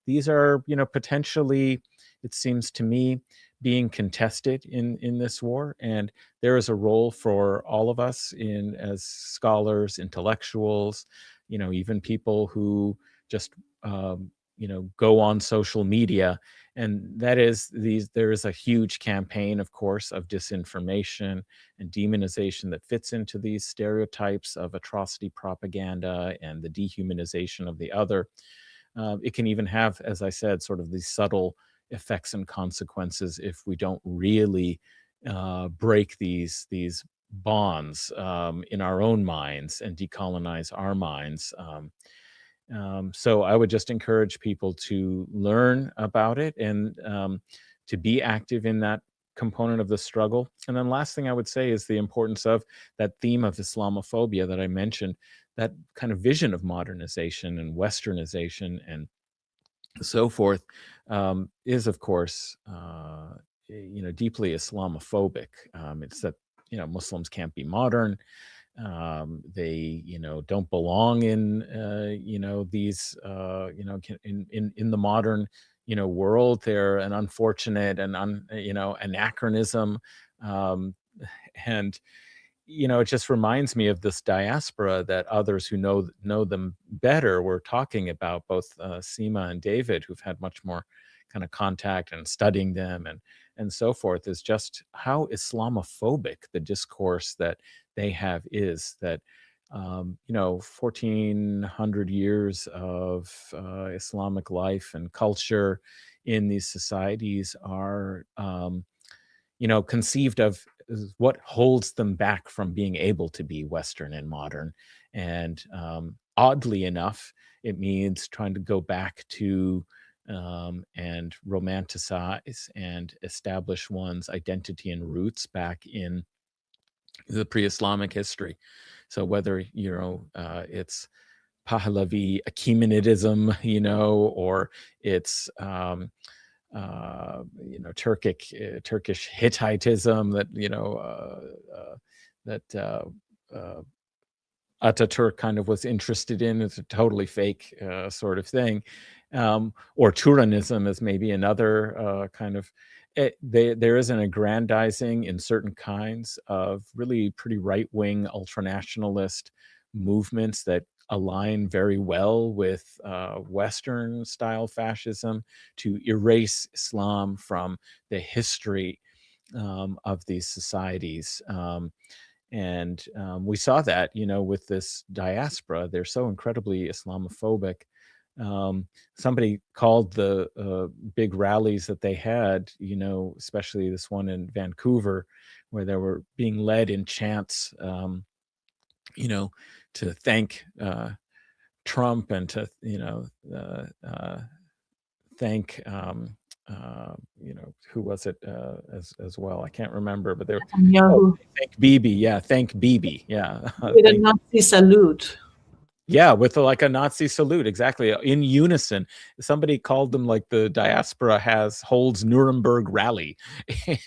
These are, you know, potentially, it seems to me, being contested in this war, and there is a role for all of us in, as scholars, intellectuals, you know, even people who just you know, go on social media, and that is there is a huge campaign, of course, of disinformation and demonization that fits into these stereotypes of atrocity propaganda and the dehumanization of the other. It can even have, as I said, sort of these subtle effects and consequences if we don't really break these bonds in our own minds and decolonize our minds. So I would just encourage people to learn about it, and to be active in that component of the struggle. And then last thing I would say is the importance of that theme of Islamophobia that I mentioned, that kind of vision of modernization and Westernization and so forth, is of course, deeply Islamophobic. It's that, Muslims can't be modern. They, don't belong in, these, in the modern, world. They're an unfortunate and anachronism. Um, and it just reminds me of this diaspora that others who know them better were talking about, both Seema and David, who've had much more kind of contact and studying them and so forth, is just how Islamophobic the discourse that they have is. That 1400 years of Islamic life and culture in these societies are conceived of as what holds them back from being able to be Western and modern. And oddly enough, it means trying to go back to and romanticize and establish one's identity and roots back in the pre-Islamic history. So whether it's Pahlavi Achaemenidism, or it's Turkish Hittitism that Ataturk kind of was interested in. It's a totally fake sort of thing, or Turanism is maybe another kind of. There is an aggrandizing in certain kinds of really pretty right-wing ultranationalist movements that align very well with Western-style fascism to erase Islam from the history of these societies. And we saw that, with this diaspora. They're so incredibly Islamophobic. Somebody called the big rallies that they had, especially this one in Vancouver, where they were being led in chants, to thank Trump and to, thank, who was it as well? I can't remember, but they were, thank Bibi. Yeah, thank Bibi. Yeah. With a Nazi salute. Yeah, with like a Nazi salute, exactly, in unison. Somebody called them like the diaspora holds Nuremberg rally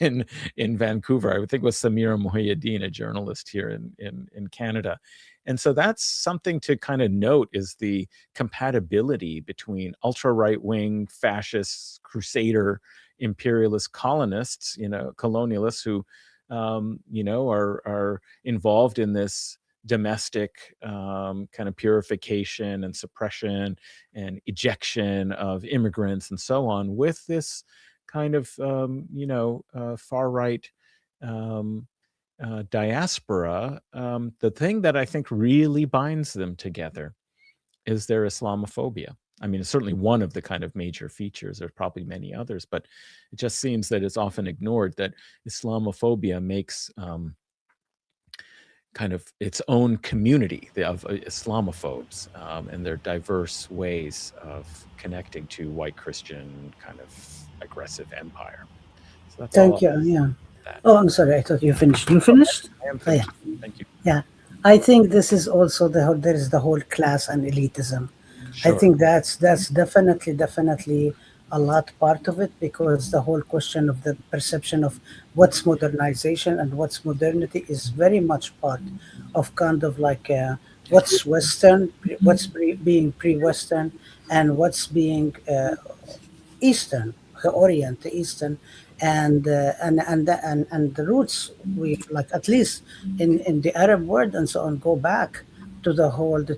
in Vancouver. I would think it was Samira Mohyuddin, a journalist here in Canada. And so that's something to kind of note, is the compatibility between ultra right-wing fascists, crusader, imperialist colonists, colonialists who, are involved in this domestic kind of purification and suppression and ejection of immigrants and so on, with this kind of far right diaspora. The thing that I think really binds them together is their Islamophobia. I mean, it's certainly one of the kind of major features. There's probably many others, but it just seems that it's often ignored that Islamophobia makes kind of its own community of Islamophobes and their diverse ways of connecting to white Christian kind of aggressive empire. So that's Thank you. Yeah. Oh, I'm sorry. I thought you finished. You finished? I am finished. Oh, yeah. Thank you. Yeah. I think this is also there is the whole class and elitism. Sure. I think that's definitely a lot part of it, because the whole question of the perception of what's modernization and what's modernity is very much part of kind of like what's Western, what's being pre-Western, and what's being Eastern, the Orient, the Eastern, and the roots, we like, at least in the Arab world and so on, go back to the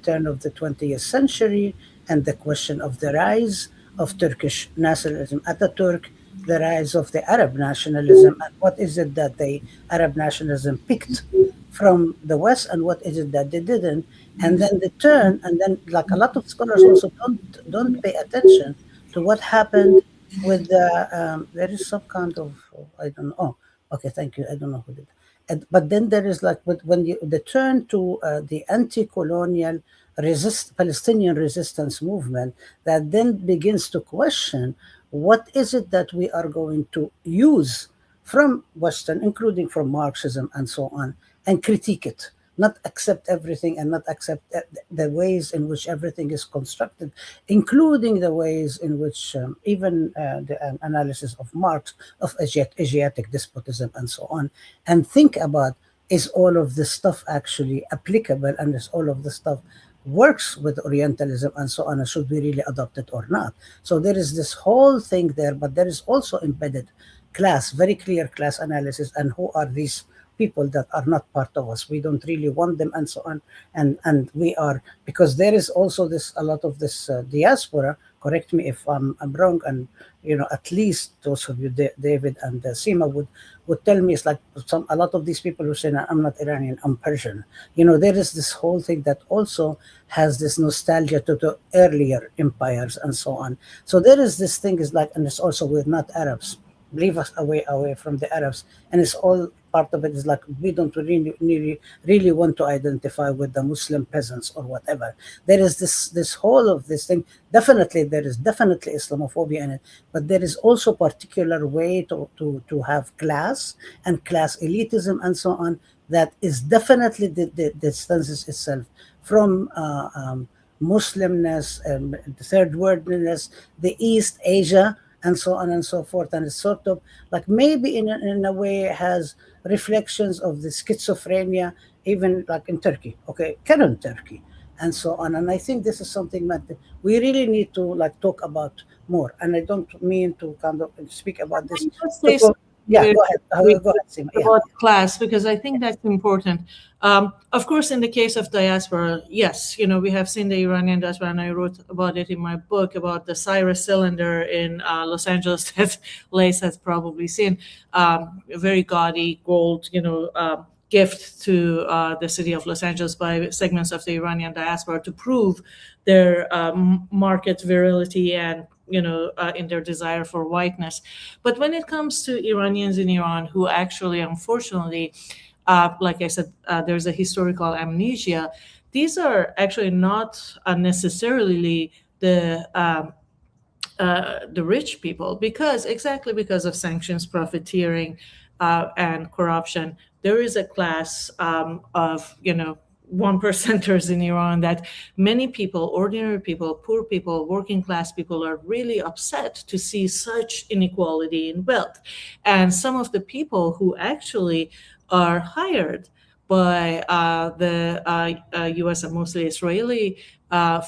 turn of the 20th century, and the question of the rise of Turkish nationalism, Ataturk, the rise of the Arab nationalism, and what is it that the Arab nationalism picked from the West, and what is it that they didn't, and then the turn, and then like a lot of scholars also don't pay attention to what happened with the there is some kind of, I don't know. Oh, okay, thank you. I don't know who did. But then there is like when the turn to the anti-colonial Palestinian resistance movement, that then begins to question what is it that we are going to use from Western, including from Marxism and so on, and critique it. not accept everything and not accept the ways in which everything is constructed, including the ways in which even the analysis of Marx of Asiatic despotism and so on, and think about, is all of this stuff actually applicable, and is all of this stuff works with Orientalism and so on, and should we really adopt it or not? So there is this whole thing there, but there is also embedded class, very clear class analysis, and who are these people that are not part of us. We don't really want them and so on. And we are, because there is also this, a lot of this diaspora, correct me if I'm wrong, and at least those of you, David and Seema, would tell me, it's like a lot of these people who say, I'm not Iranian, I'm Persian. There is this whole thing that also has this nostalgia to the earlier empires and so on. So there is this thing is like, and it's also, we're not Arabs. Leave us away from the Arabs, and it's all part of it is like, we don't really want to identify with the Muslim peasants or whatever. There is this whole of this thing. Definitely, there is definitely Islamophobia in it, but there is also particular way to have class and class elitism and so on that is definitely distances itself from Muslimness, the third worldliness, the East Asia, and so on and so forth. And it's sort of like, maybe in a way has reflections of the schizophrenia, even like in Turkey, current Turkey, and so on. And I think this is something that we really need to like talk about more. And I don't mean to kind of speak about this. Yeah, go ahead. Go ahead, Seema. About class, because I think that's important. Of course, in the case of diaspora, yes, we have seen the Iranian diaspora, and I wrote about it in my book about the Cyrus cylinder in Los Angeles that Lace has probably seen. A very gaudy gold, gift to the city of Los Angeles by segments of the Iranian diaspora to prove their market virility and in their desire for whiteness. But when it comes to Iranians in Iran who actually, unfortunately, like I said, there's a historical amnesia, these are actually not necessarily the rich people, because of sanctions, profiteering, and corruption. There is a class of, 1%ers in Iran that many people, ordinary people, poor people, working class people, are really upset to see such inequality in wealth. And some of the people who actually are hired by the US and mostly Israeli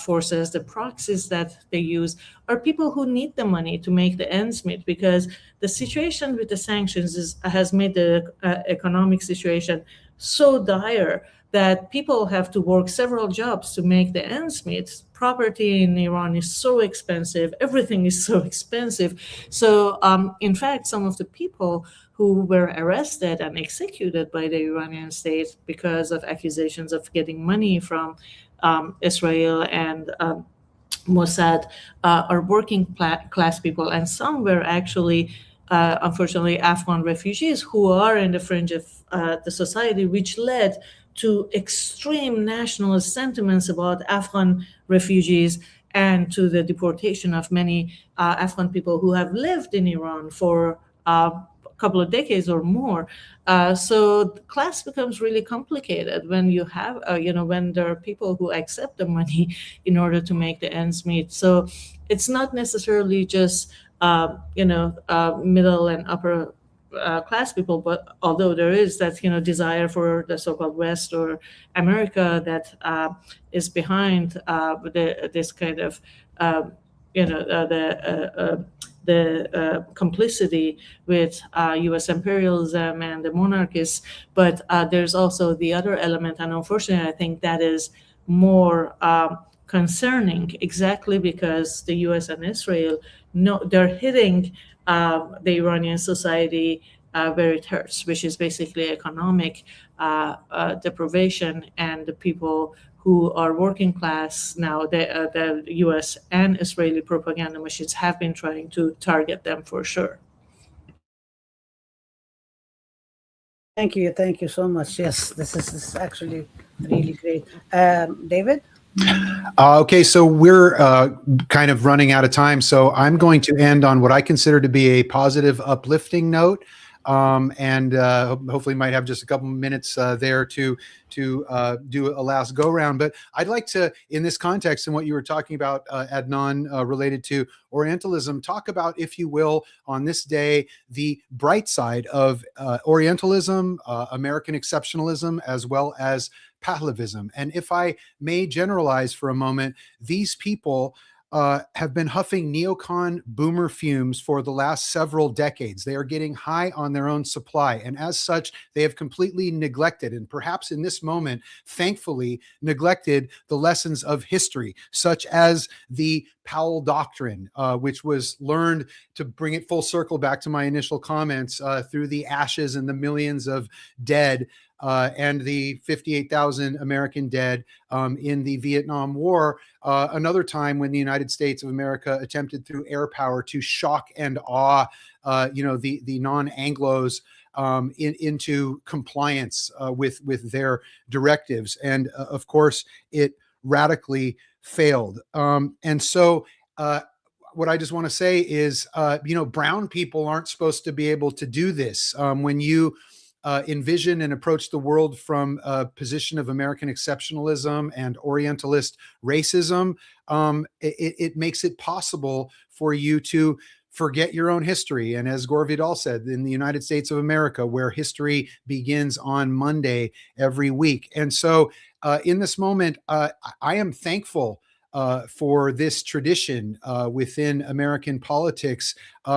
forces, the proxies that they use, are people who need the money to make the ends meet, because the situation with the sanctions has made the economic situation so dire that people have to work several jobs to make the ends meet. Property in Iran is so expensive. Everything is so expensive. So, in fact, some of the people who were arrested and executed by the Iranian state because of accusations of getting money from Israel and Mossad are working class people. And some were actually, unfortunately, Afghan refugees who are in the fringe of the society, which led to extreme nationalist sentiments about Afghan refugees and to the deportation of many Afghan people who have lived in Iran for a couple of decades or more. So class becomes really complicated when you have, when there are people who accept the money in order to make the ends meet. So it's not necessarily just, middle and upper class people, but although there is that desire for the so-called West or America that is behind this kind of the complicity with U.S. imperialism and the monarchists, but there's also the other element, and unfortunately, I think that is more concerning, exactly because the U.S. and Israel they're hitting the Iranian society where it hurts, which is basically economic deprivation, and the people who are working class now, the U.S. and Israeli propaganda machines have been trying to target them for sure. Thank you so much. Yes, this is actually really great. David? Okay, so we're kind of running out of time, so I'm going to end on what I consider to be a positive, uplifting note. and hopefully might have just a couple minutes there to do a last go round. But I'd like to, in this context and what you were talking about, Adnan, related to Orientalism, talk about, if you will, on this day, the bright side of Orientalism, American exceptionalism, as well as Pahlavism. And if I may generalize for a moment, these people have been huffing neocon boomer fumes for the last several decades. They are getting high on their own supply. And as such, they have completely neglected, and perhaps in this moment, thankfully, neglected the lessons of history, such as the Powell Doctrine, which was learned, to bring it full circle back to my initial comments, through the ashes and the millions of dead and the 58,000 American dead in the Vietnam War. Another time when the United States of America attempted through air power to shock and awe, the non-Anglos into compliance with their directives. And of course, it radically failed. And so what I just want to say is, brown people aren't supposed to be able to do this. When you envision and approach the world from a position of American exceptionalism and Orientalist racism, it makes it possible for you to forget your own history. And as Gore Vidal said, in the United States of America, where history begins on Monday every week. And so in this moment, I am thankful for this tradition within American politics,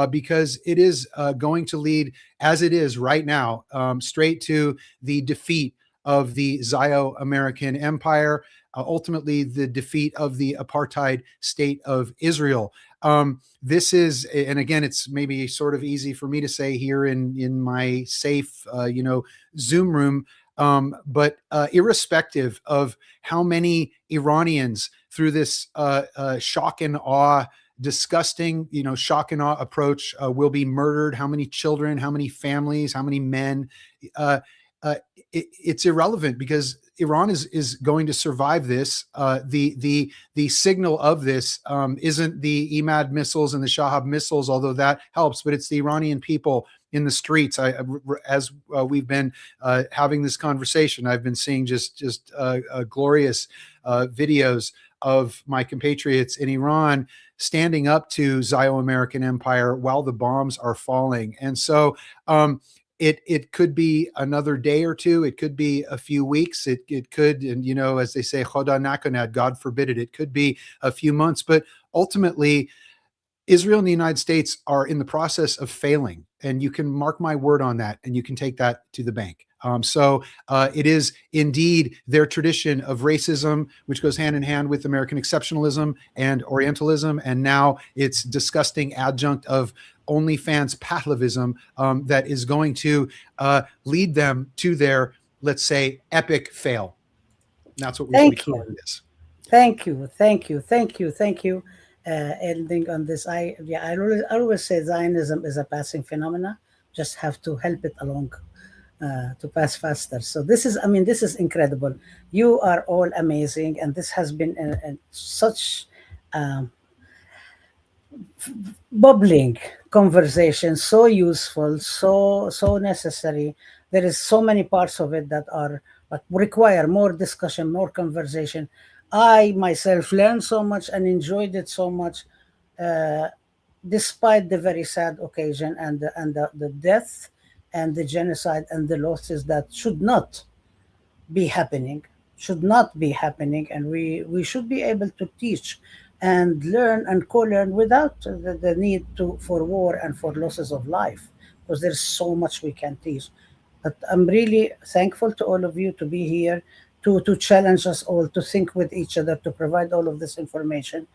because it is going to lead, as it is right now, straight to the defeat of the Zio-American empire, ultimately the defeat of the apartheid state of Israel. This is, and again, it's maybe sort of easy for me to say here in my safe, Zoom room, but irrespective of how many Iranians, through this shock and awe, disgusting, shock and awe approach, will be murdered, how many children, how many families, how many men, it's irrelevant, because Iran is going to survive this. The signal of this isn't the Imad missiles and the Shahab missiles, although that helps, but it's the Iranian people in the streets. As we've been having this conversation, I've been seeing just glorious videos of my compatriots in Iran standing up to Zio-American empire while the bombs are falling. And so it could be another day or two. It could be a few weeks. It could, and as they say, Khoda nakonad, God forbid it could be a few months. But ultimately, Israel and the United States are in the process of failing. And you can mark my word on that, and you can take that to the bank. So it is indeed their tradition of racism, which goes hand in hand with American exceptionalism and Orientalism. And now it's disgusting adjunct of OnlyFans Pahlavism that is going to lead them to their, let's say, epic fail. That's what we call this. Thank you. Ending on this, I always say Zionism is a passing phenomena. Just have to help it along to pass faster. So this is incredible. You are all amazing, and this has been such bubbling conversation, so useful, so necessary. There is so many parts of it that require more discussion, more conversation. I myself learned so much and enjoyed it so much, despite the very sad occasion and the death and the genocide and the losses that should not be happening, and we should be able to teach and learn and co-learn without the need for war and for losses of life, because there's so much we can teach. But I'm really thankful to all of you to be here, to challenge us all, to think with each other, to provide all of this information.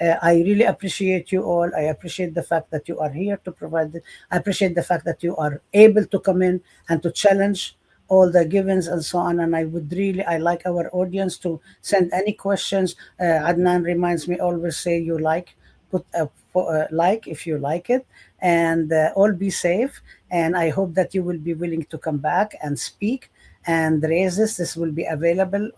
I really appreciate you all. I appreciate the fact that you are here to provide it. I appreciate the fact that you are able to come in and to challenge all the givens and so on. And I like our audience to send any questions. Adnan reminds me, always say you like, put a like if you like it, and all be safe. And I hope that you will be willing to come back and speak and raise this. This will be available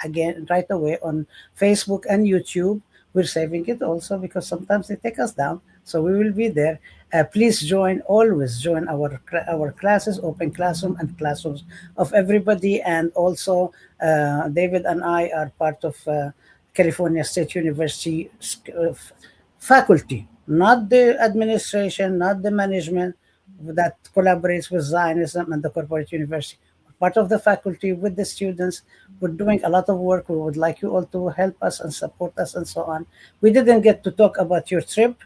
again right away on Facebook and YouTube. We're saving it also because sometimes they take us down. So we will be there. Please always join our classes, open classroom and classrooms of everybody. And also, David and I are part of California State University faculty, not the administration, not the management that collaborates with Zionism and the corporate university. Part of the faculty with the students. We're doing a lot of work. We would like you all to help us and support us and so on. We didn't get to talk about your trip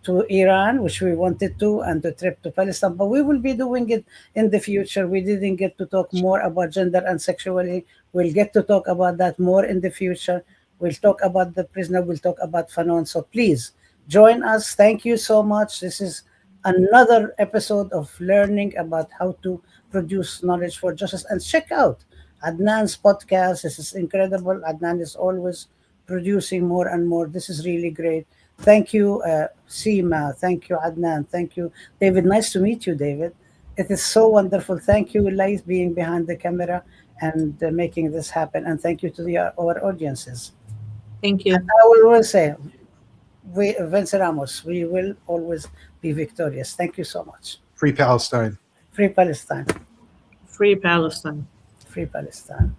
to Iran, which we wanted to, and the trip to Palestine, but we will be doing it in the future. We didn't get to talk more about gender and sexuality. We'll get to talk about that more in the future. We'll talk about the prisoner. We'll talk about Fanon. So please join us. Thank you so much. This is another episode of learning about how to produce knowledge for justice. And check out Adnan's podcast. This is incredible. Adnan is always producing more and more. This is really great. Thank you, Seema. Thank you, Adnan. Thank you, David. Nice to meet you, David. It is so wonderful. Thank you, Laith, being behind the camera and making this happen. And thank you to our audiences. Thank you. And I will always say, Vince Ramos, we will always be victorious. Thank you so much. Free Palestine. Free Palestine. Free Palestine. Free Palestine.